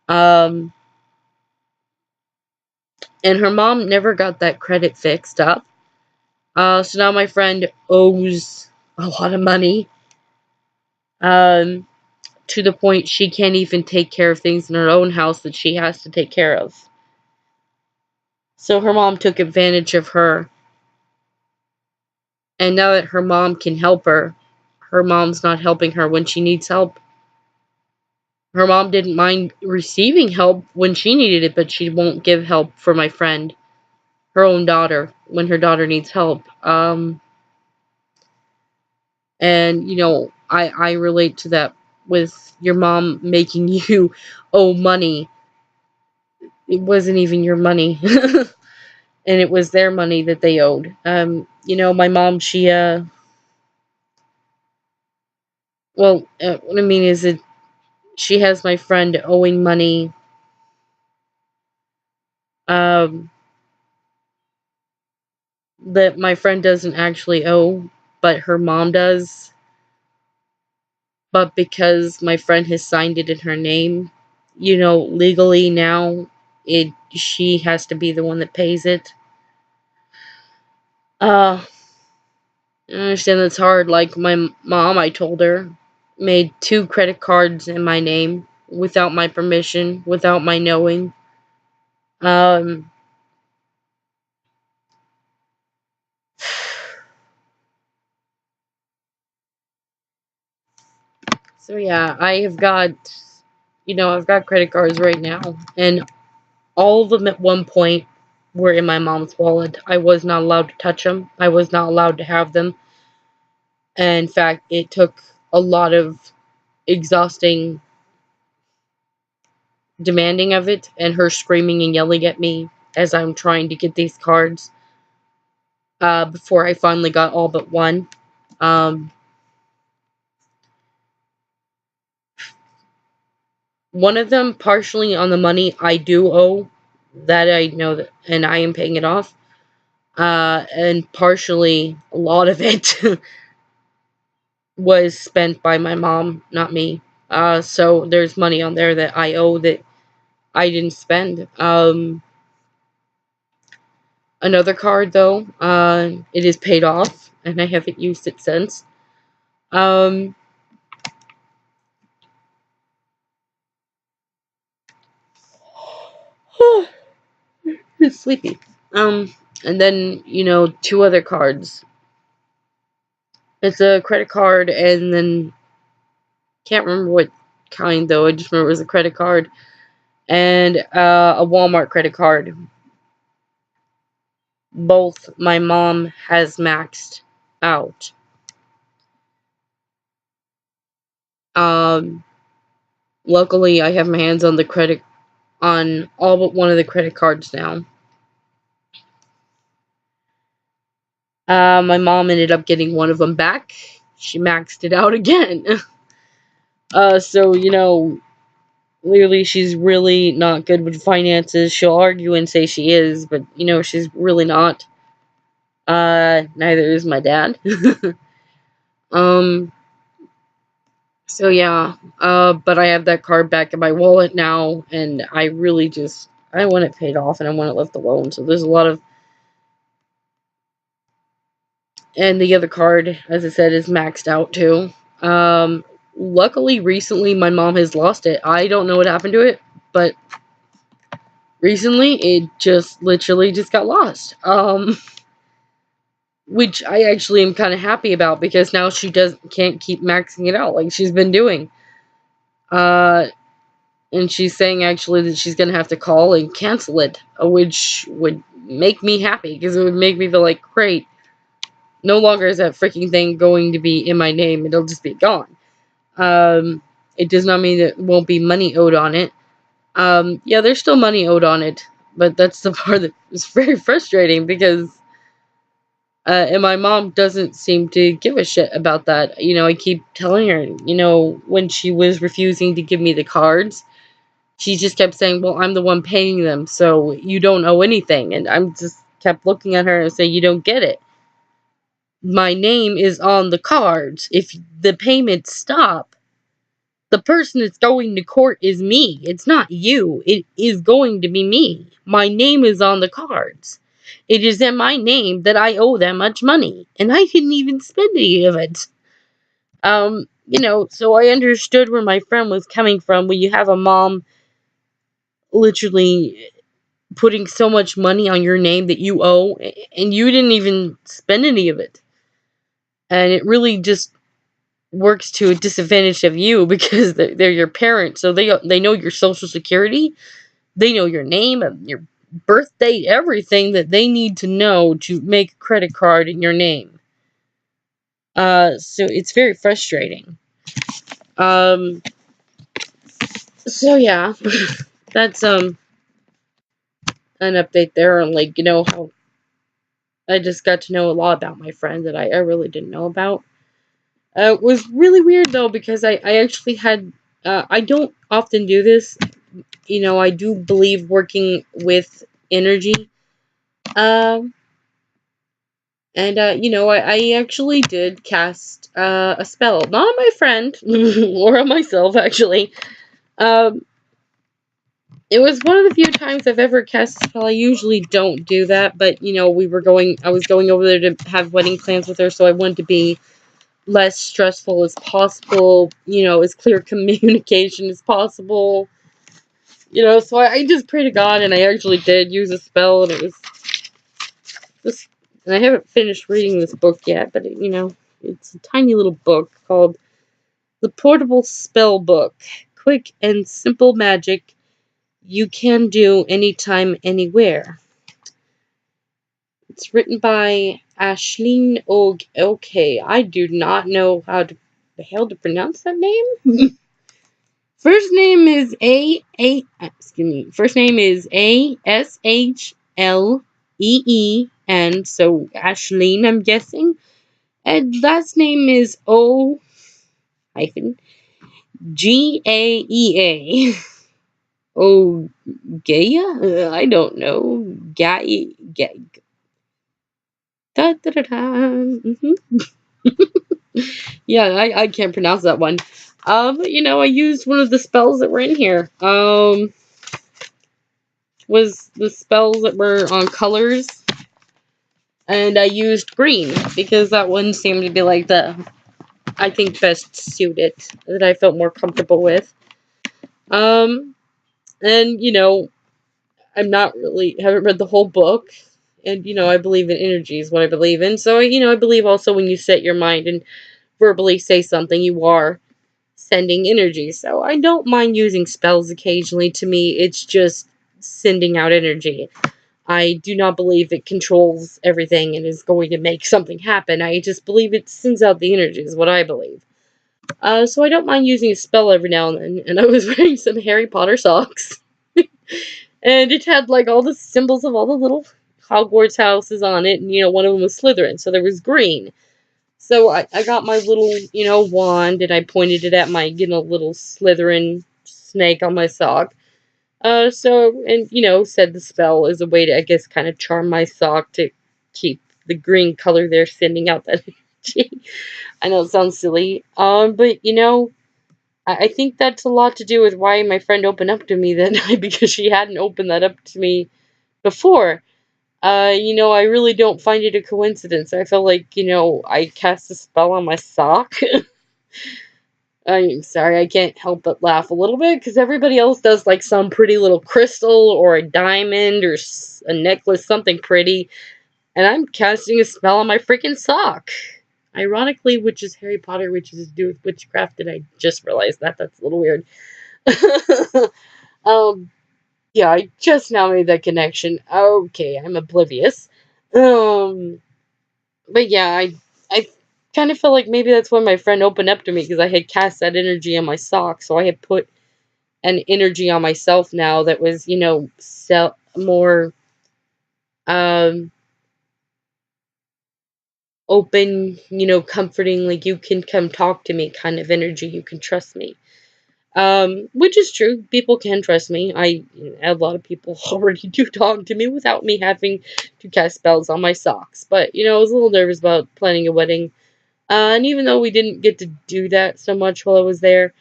[SPEAKER 1] Um, and her mom never got that credit fixed up. So now my friend owes a lot of money. Um, to the point she can't even take care of things in her own house that she has to take care of. So her mom took advantage of her. And now that her mom can help her mom's not helping her when she needs help. Her mom didn't mind receiving help when she needed it, but she won't give help for my friend, her own daughter, when her daughter needs help. And I relate to that with your mom making you owe money. It wasn't even your money. And it was their money that they owed. My mom, what I mean is that she has my friend owing money um, that my friend doesn't actually owe, but her mom does. But because my friend has signed it in her name, legally now, she has to be the one that pays it. Uh, I understand that's hard. Like my mom, I told her, made 2 credit cards in my name without my permission, without my knowing. Um, so yeah, I've got credit cards right now, and all of them at one point were in my mom's wallet. I was not allowed to touch them. I was not allowed to have them. And in fact, it took a lot of exhausting demanding of it and her screaming and yelling at me as I'm trying to get these cards before I finally got all but one. Um, one of them, partially on the money I do owe, that I know that, and I am paying it off. And partially, a lot of it was spent by my mom, not me. So there's money on there that I owe that I didn't spend. Another card, though, it is paid off, and I haven't used it since. Um, it's sleepy. And then, 2 other cards. It's a credit card, and then, can't remember what kind, though. I just remember it was a credit card, and a Walmart credit card. Both my mom has maxed out. Um, Luckily, I have my hands on all but one of the credit cards now. My mom ended up getting one of them back. She maxed it out again. So, clearly she's really not good with finances. She'll argue and say she is, but, she's really not. Neither is my dad. um, so yeah, but I have that card back in my wallet now, and I really I want it paid off and I want it left alone. So there's a lot of, and the other card, as I said, is maxed out too. Luckily, recently my mom has lost it. I don't know what happened to it, but recently it just literally just got lost. Which I actually am kind of happy about because now she can't keep maxing it out like she's been doing. Uh, and she's saying actually that she's gonna have to call and cancel it, which would make me happy because it would make me feel like great. No longer is that freaking thing going to be in my name; it'll just be gone. It does not mean that there won't be money owed on it. Yeah, there's still money owed on it, but that's the part that is very frustrating because, and my mom doesn't seem to give a shit about that. I keep telling her, when she was refusing to give me the cards, she just kept saying, well, I'm the one paying them, so you don't owe anything. And I'm just kept looking at her and say, you don't get it. My name is on the cards. If the payments stop, the person that's going to court is me. It's not you. It is going to be me. My name is on the cards. It is in my name that I owe that much money. And I didn't even spend any of it. So I understood where my friend was coming from when you have a mom literally putting so much money on your name that you owe and you didn't even spend any of it. And it really just works to a disadvantage of you because they're your parents, so they know your social security, they know your name, your birth date, everything that they need to know to make a credit card in your name. So it's very frustrating. So yeah, that's an update there on how I just got to know a lot about my friend that I really didn't know about. It was really weird though because I actually had I don't often do this. I do believe working with energy. Um, I actually did cast a spell, not on my friend or on myself, actually. Um, it was one of the few times I've ever cast a spell. I usually don't do that, but I was going over there to have wedding plans with her, so I wanted to be less stressful as possible, as clear communication as possible. So I just pray to God, and I actually did use a spell, and it was just, and I haven't finished reading this book yet, but it's a tiny little book called The Portable Spell Book. Quick and simple magic you can do anytime, anywhere. It's written by Ashleen Og. Okay, I do not know how the hell to pronounce that name. First name is First name is Ashlleen. So Ashleen, I'm guessing. And last name is O hyphen Gaea. Oh, Gaia? I don't know. Gaia. Da, da, da, da. Yeah, I can't pronounce that one. But I used one of the spells that were in here. Was the spells that were on colors, and I used green because that one seemed to be like I think best suited, that I felt more comfortable with. Um, and I'm not really haven't read the whole book, and I believe in energy is what I believe in. So I believe also when you set your mind and verbally say something, you are sending energy. So I don't mind using spells occasionally. To me, it's just sending out energy. I do not believe it controls everything and is going to make something happen. I just believe it sends out the energy, is what I believe. So I don't mind using a spell every now and then. And I was wearing some Harry Potter socks. And it had like all the symbols of all the little Hogwarts houses on it. And one of them was Slytherin. So there was green. So I got my little, wand, and I pointed it at my, little Slytherin snake on my sock. Said the spell is a way to, I guess, kind of charm my sock to keep the green color there sending out that energy. I know it sounds silly, but I think that's a lot to do with why my friend opened up to me that night, because she hadn't opened that up to me before. I really don't find it a coincidence. I feel like, I cast a spell on my sock. I'm sorry, I can't help but laugh a little bit because everybody else does like some pretty little crystal or a diamond or a necklace, something pretty, and I'm casting a spell on my freaking sock. Ironically, which is Harry Potter, which is to do with witchcraft, and I just realized that. That's a little weird. um, yeah, I just now made that connection. Okay, I'm oblivious. But yeah, I kind of felt like maybe that's when my friend opened up to me, because I had cast that energy on my sock, so I had put an energy on myself now that was, more um open, comforting, like you can come talk to me kind of energy, you can trust me. Which is true. People can trust me. A lot of people already do talk to me without me having to cast spells on my socks. But I was a little nervous about planning a wedding. And even though we didn't get to do that so much while I was there,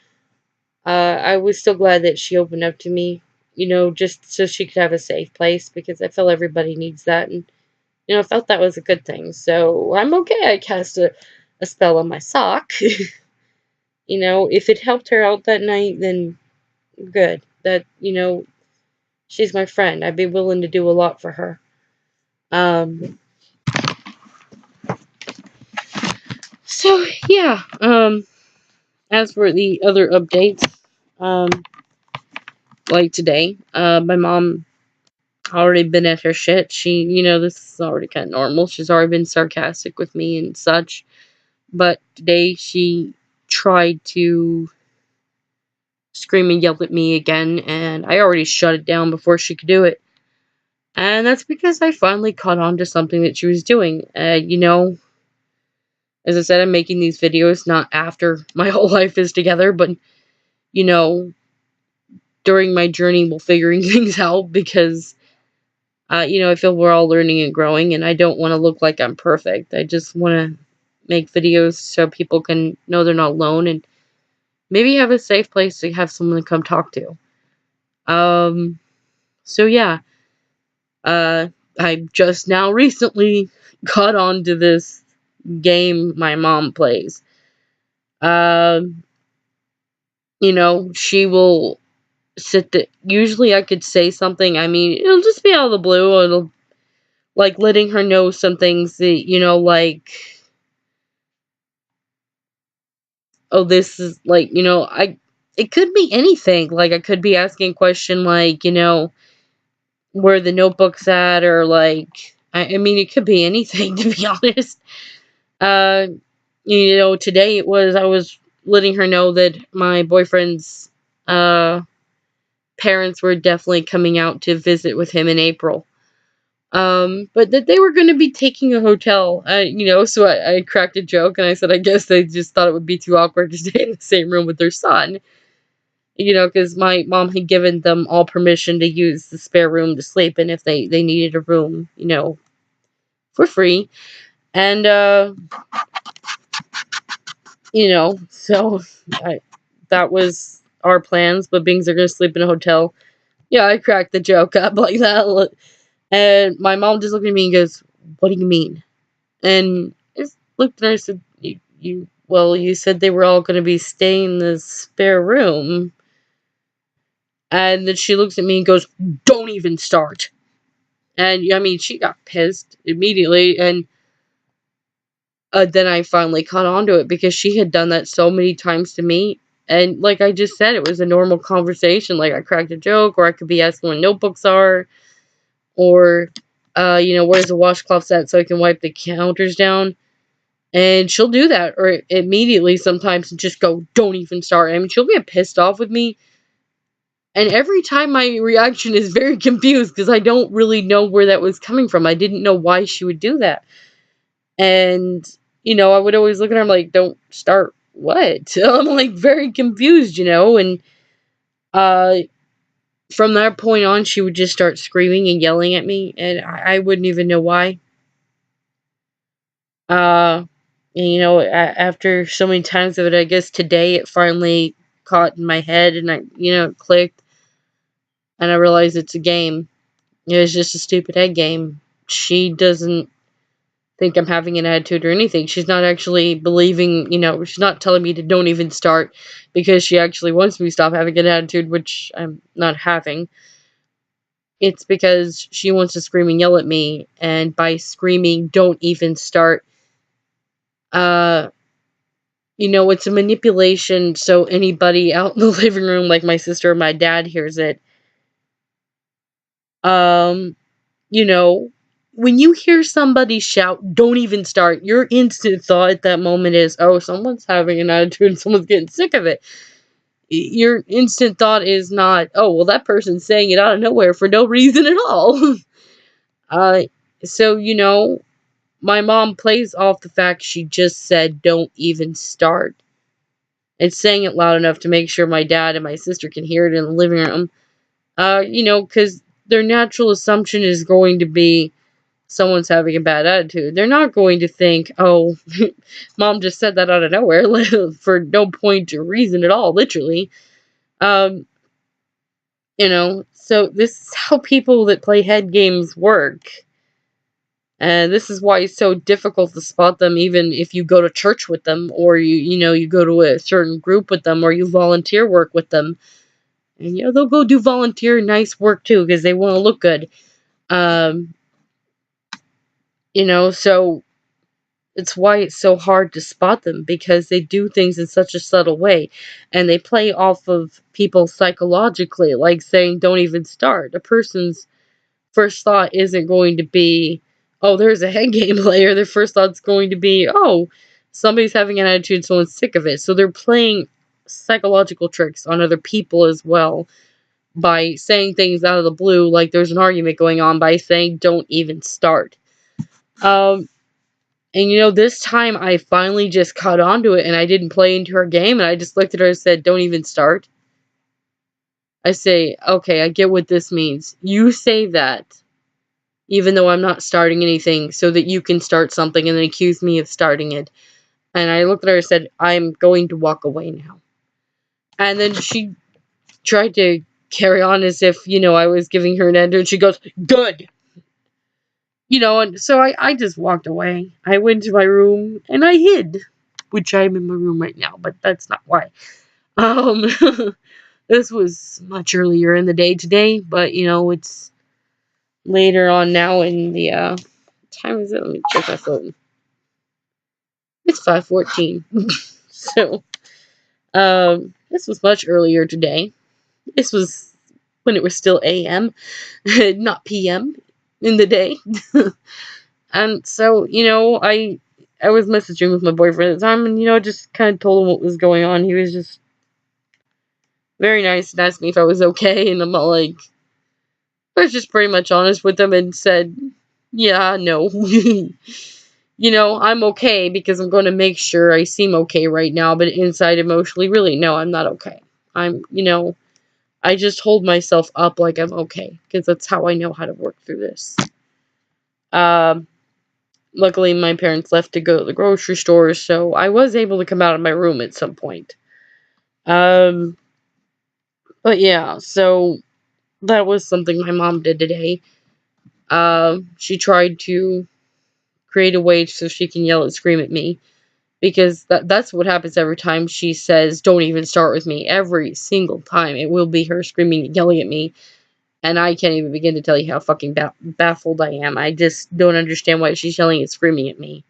[SPEAKER 1] I was still glad that she opened up to me, just so she could have a safe place, because I feel everybody needs that. And, I felt that was a good thing. So I'm okay. I cast a spell on my sock. If it helped her out that night, then good. That, she's my friend. I'd be willing to do a lot for her. So, yeah. As for the other updates, um, like today, my mom already been at her shit. She, this is already kind of normal. She's already been sarcastic with me and such. But today she tried to scream and yell at me again, and I already shut it down before she could do it. And that's because I finally caught on to something that she was doing. As I said, I'm making these videos not after my whole life is together, but, during my journey while figuring things out, because I feel we're all learning and growing, and I don't want to look like I'm perfect. I just want to make videos so people can know they're not alone and maybe have a safe place to have someone to come talk to. Um, so yeah, uh, I just now recently got onto this game my mom plays. Um, she will usually I could say something. I mean, it'll just be out of the blue. It'll like letting her know some things that, like, oh, this is like, it could be anything. Like, I could be asking a question like, where the notebook's at, or like, I mean, it could be anything, to be honest. Uh, today I was letting her know that my boyfriend's parents were definitely coming out to visit with him in April. But that they were going to be taking a hotel, so I cracked a joke and I said, I guess they just thought it would be too awkward to stay in the same room with their son, because my mom had given them all permission to use the spare room to sleep in if they needed a room, for free. And, so that was our plans, but being they're going to sleep in a hotel, yeah, I cracked the joke up like that. And my mom just looked at me and goes, "What do you mean?" And I just looked at her and said, you said they were all going to be staying in the spare room. And then she looks at me and goes, "Don't even start." And I mean, she got pissed immediately. And then I finally caught on to it because she had done that so many times to me. And like I just said, it was a normal conversation. Like, I cracked a joke, or I could be asking what notebooks are, or, where's the washcloths at so I can wipe the counters down. And she'll do that, or immediately sometimes just go, "Don't even start." I mean, she'll get pissed off with me. And every time my reaction is very confused because I don't really know where that was coming from. I didn't know why she would do that. And, I would always look at her, I'm like, "Don't start what?" I'm like very confused, and uh from that point on she would just start screaming and yelling at me, and I wouldn't even know why. And, after so many times of it, I guess today it finally caught in my head, and it clicked, and I realized it's a game. It was just a stupid head game. She doesn't think I'm having an attitude or anything. She's not actually believing, she's not telling me to don't even start because she actually wants me to stop having an attitude, which I'm not having. It's because she wants to scream and yell at me, and by screaming, "Don't even start," uh, it's a manipulation so anybody out in the living room, like my sister or my dad, hears it. Um, you know, when you hear somebody shout, "Don't even start," your instant thought at that moment is, "Oh, someone's having an attitude and someone's getting sick of it." Your instant thought is not, "Oh, well, that person's saying it out of nowhere for no reason at all." uh, so, my mom plays off the fact she just said, "Don't even start," and saying it loud enough to make sure my dad and my sister can hear it in the living room. Because their natural assumption is going to be someone's having a bad attitude. They're not going to think, "Oh, mom just said that out of nowhere," for no point or reason at all, literally. Um, so this is how people that play head games work. And this is why it's so difficult to spot them, even if you go to church with them, or you go to a certain group with them, or you volunteer work with them. And they'll go do volunteer nice work too because they want to look good. Um, so it's why it's so hard to spot them, because they do things in such a subtle way, and they play off of people psychologically, like saying, "Don't even start." A person's first thought isn't going to be, "Oh, there's a head game player." Their first thought's going to be, "Oh, somebody's having an attitude, someone's sick of it." So they're playing psychological tricks on other people as well by saying things out of the blue, like there's an argument going on, by saying, "Don't even start." Um, and this time I finally just caught on to it, and I didn't play into her game, and I just looked at her and said, "Don't even start." I say, "Okay, I get what this means. You say that even though I'm not starting anything, so that you can start something and then accuse me of starting it. And I looked at her and said, I'm going to walk away now. And then she tried to carry on as if, I was giving her an end, and she goes, good. And so I just walked away. I went to my room and I hid, which I'm in my room right now, but that's not why. Um, this was much earlier in the day today, but it's later on now in the, what time is it? Let me check my phone. It's 5:14. So, this was much earlier today. This was when it was still AM, not PM in the day. And so, I was messaging with my boyfriend at the time, and, just kind of told him what was going on. He was just very nice and asked me if I was okay, and I'm all like, I was just pretty much honest with him and said, yeah, no. I'm okay because I'm going to make sure I seem okay right now, but inside emotionally, really, no, I'm not okay. I just hold myself up like I'm okay, because that's how I know how to work through this. Luckily, my parents left to go to the grocery store, so I was able to come out of my room at some point. But yeah, so that was something my mom did today. She tried to create a way so she can yell and scream at me, because that's what happens every time she says, don't even start with me. Every single time, it will be her screaming and yelling at me. And I can't even begin to tell you how fucking baffled I am. I just don't understand why she's yelling and screaming at me.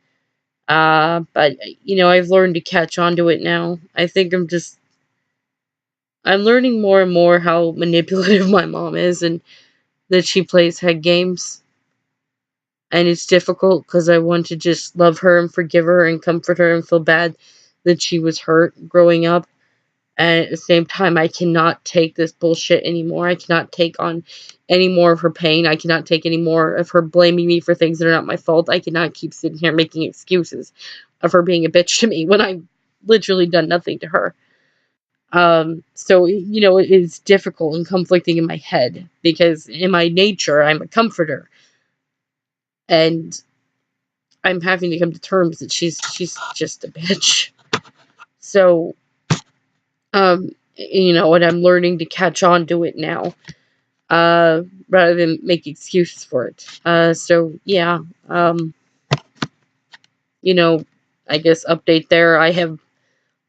[SPEAKER 1] But, I've learned to catch on to it now. I think I'm learning more and more how manipulative my mom is, and that she plays head games. And it's difficult because I want to just love her and forgive her and comfort her and feel bad that she was hurt growing up. And at the same time, I cannot take this bullshit anymore. I cannot take on any more of her pain. I cannot take any more of her blaming me for things that are not my fault. I cannot keep sitting here making excuses of her being a bitch to me when I've literally done nothing to her. So, it's difficult and conflicting in my head, because in my nature, I'm a comforter. And I'm having to come to terms that she's just a bitch. So, and I'm learning to catch on to it now, rather than make excuses for it. So yeah, I guess update there. I have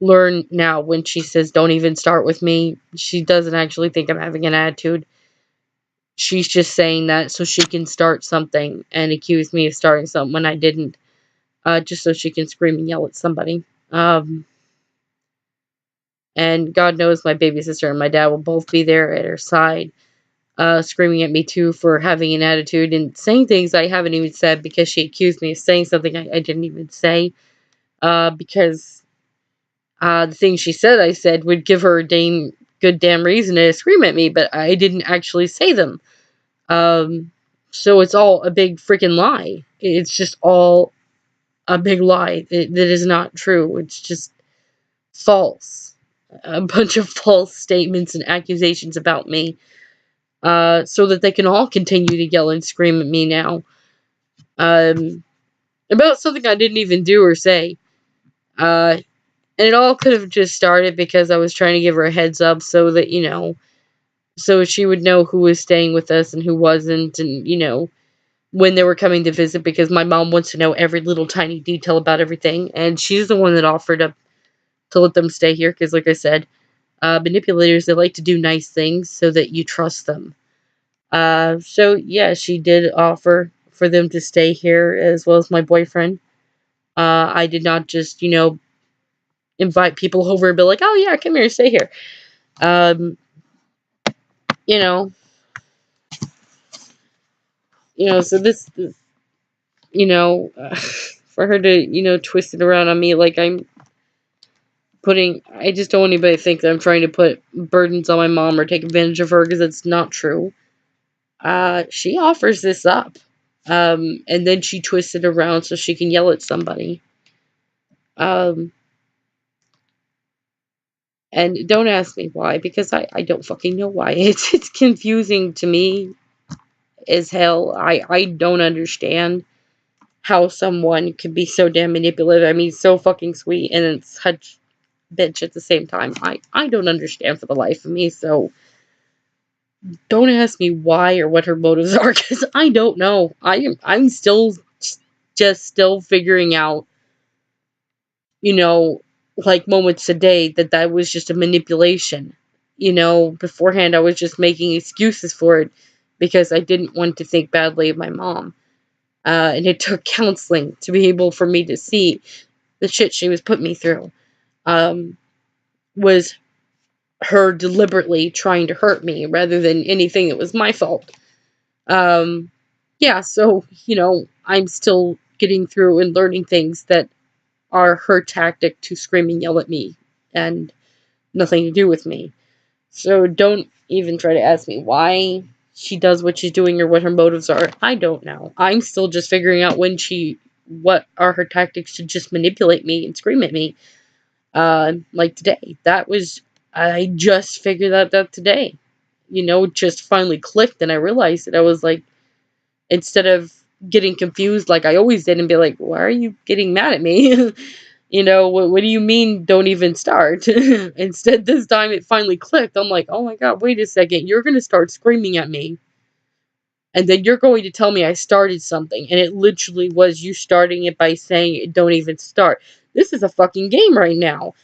[SPEAKER 1] learned now, when she says don't even start with me, she doesn't actually think I'm having an attitude. She's just saying that so she can start something and accuse me of starting something when I didn't, just so she can scream and yell at somebody. And God knows my baby sister and my dad will both be there at her side, screaming at me too for having an attitude and saying things I haven't even said, because she accused me of saying something I didn't even say. Because the things she said I said would give her a good damn reason to scream at me, but I didn't actually say them. So it's all a big freaking lie. It's just all a big lie that is not true. It's just false. A bunch of false statements and accusations about me. So that they can all continue to yell and scream at me now. About something I didn't even do or say. And it all could have just started because I was trying to give her a heads up, so that, so she would know who was staying with us and who wasn't, and, when they were coming to visit, because my mom wants to know every little tiny detail about everything, and she's the one that offered up to let them stay here, because, like I said, manipulators, they like to do nice things so that you trust them. So yeah, she did offer for them to stay here, as well as my boyfriend. I did not just, invite people over and be like, oh yeah, come here, stay here. Um, you know, so this for her to, twist it around on me like I just don't want anybody to think that I'm trying to put burdens on my mom or take advantage of her, because it's not true. She offers this up. And then she twists it around so she can yell at somebody. Um, and don't ask me why, because I don't fucking know why. It's confusing to me. as hell. I don't understand how someone could be so damn manipulative. I mean, so fucking sweet and then such bitch at the same time. I don't understand for the life of me, so don't ask me why or what her motives are, because I don't know. I'm still just still figuring out, you know, like moments today that was just a manipulation. Beforehand I was just making excuses for it because I didn't want to think badly of my mom. And it took counseling to be able for me to see the shit she was putting me through. Um, was her deliberately trying to hurt me rather than anything that was my fault. Um, yeah, so, I'm still getting through and learning things that are her tactic to scream and yell at me and nothing to do with me. So don't even try to ask me why she does what she's doing or what her motives are. I don't know. I'm still just figuring out what are her tactics to just manipulate me and scream at me. Like today. I just figured that out today. It just finally clicked and I realized that I was like, instead of getting confused like I always did and be like, why are you getting mad at me? What do you mean don't even start? Instead, this time it finally clicked. I'm like, oh my god, wait a second. You're going to start screaming at me. And then you're going to tell me I started something. And it literally was you starting it by saying don't even start. This is a fucking game right now.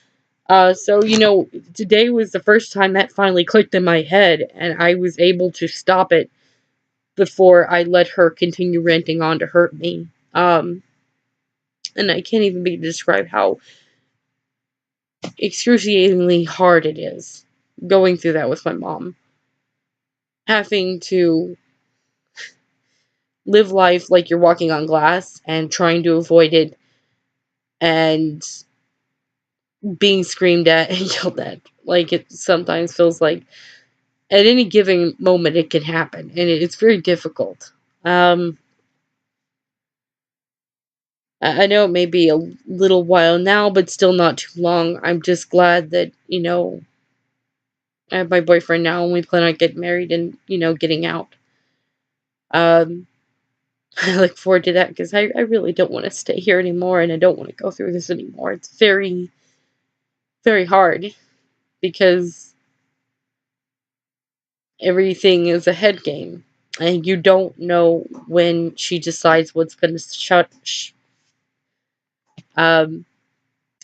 [SPEAKER 1] So, today was the first time that finally clicked in my head. And I was able to stop it before I let her continue ranting on to hurt me. And I can't even begin to describe how excruciatingly hard it is going through that with my mom. Having to live life like you're walking on glass and trying to avoid it and being screamed at and yelled at. Like it sometimes feels like at any given moment it can happen and it's very difficult. I know it may be a little while now, but still not too long. I'm just glad that, I have my boyfriend now and we plan on getting married and, getting out. Um, I look forward to that because I really don't want to stay here anymore and I don't want to go through this anymore. It's very, very hard because everything is a head game and you don't know when she decides what's going to um,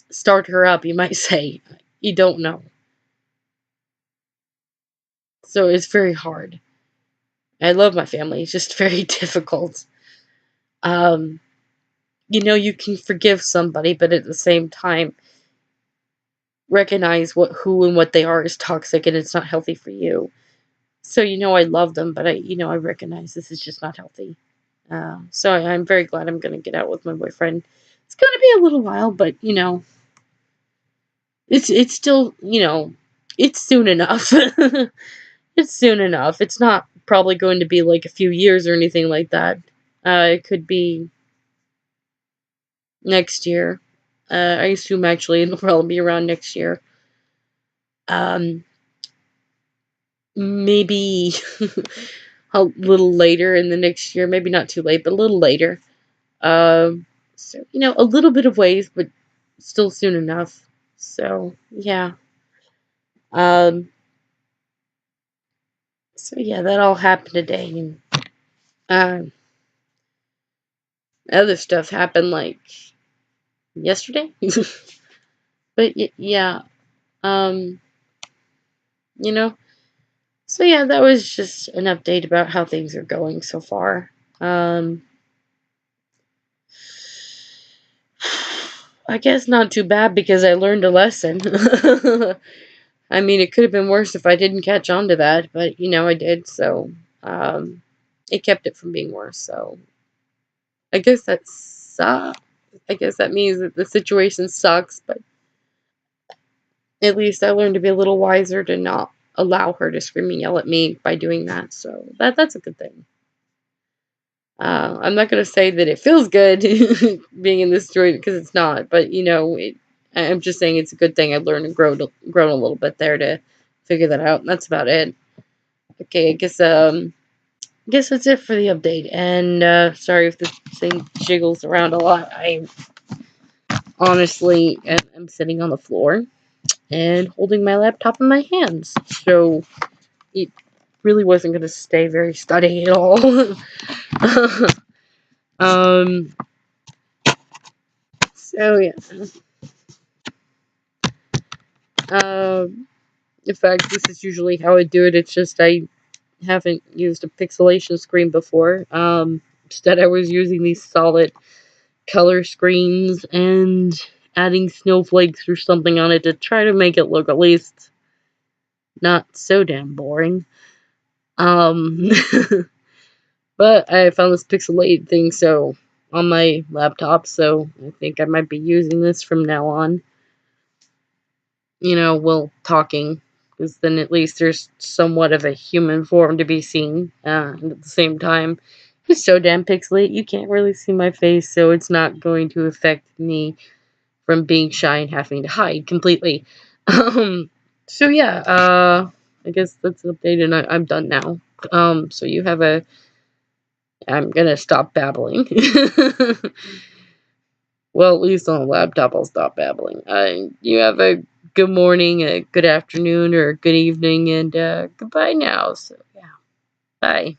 [SPEAKER 1] start her up, you might say. You don't know. So it's very hard. I love my family. It's just very difficult. Um, you can forgive somebody, but at the same time, recognize who and what they are is toxic and it's not healthy for you. So I love them, but I recognize this is just not healthy. So I'm very glad I'm gonna get out with my boyfriend. It's gonna be a little while, but it's still it's soon enough. It's soon enough. It's not probably going to be like a few years or anything like that. It could be next year. I assume actually it'll probably be around next year. Um, maybe a little later in the next year, maybe not too late, but a little later. So a little bit of ways, but still soon enough. So yeah. Um, so yeah, that all happened today, and um, other stuff happened like yesterday. But yeah, um, you know. So yeah, that was just an update about how things are going so far. Um, I guess not too bad because I learned a lesson. I mean, it could have been worse if I didn't catch on to that, but I did, so um, it kept it from being worse. So I guess that sucks. I guess that means that the situation sucks, but at least I learned to be a little wiser to not allow her to scream and yell at me by doing that. So that's a good thing. I'm not gonna say that it feels good being in this situation because it's not, but I'm just saying it's a good thing I learned and grown a little bit there to figure that out. And that's about it. Okay, I guess guess that's it for the update. And sorry if this thing jiggles around a lot. I honestly am sitting on the floor and holding my laptop in my hands, so it really wasn't going to stay very steady at all. um. So yeah. In fact, this is usually how I do it. It's just I haven't used a pixelation screen before. Instead, I was using these solid color screens and adding snowflakes or something on it to try to make it look at least not so damn boring. Um, but I found this pixelated thing so on my laptop, so I think I might be using this from now on. While talking, because then at least there's somewhat of a human form to be seen. And at the same time, it's so damn pixelated, you can't really see my face, so it's not going to affect me from being shy and having to hide completely. Um, so yeah, I guess that's the update, and I'm done now. So you have a. I'm gonna stop babbling. Well, at least on the laptop, I'll stop babbling. You have a good morning, a good afternoon, or a good evening, and goodbye now. So, yeah, bye.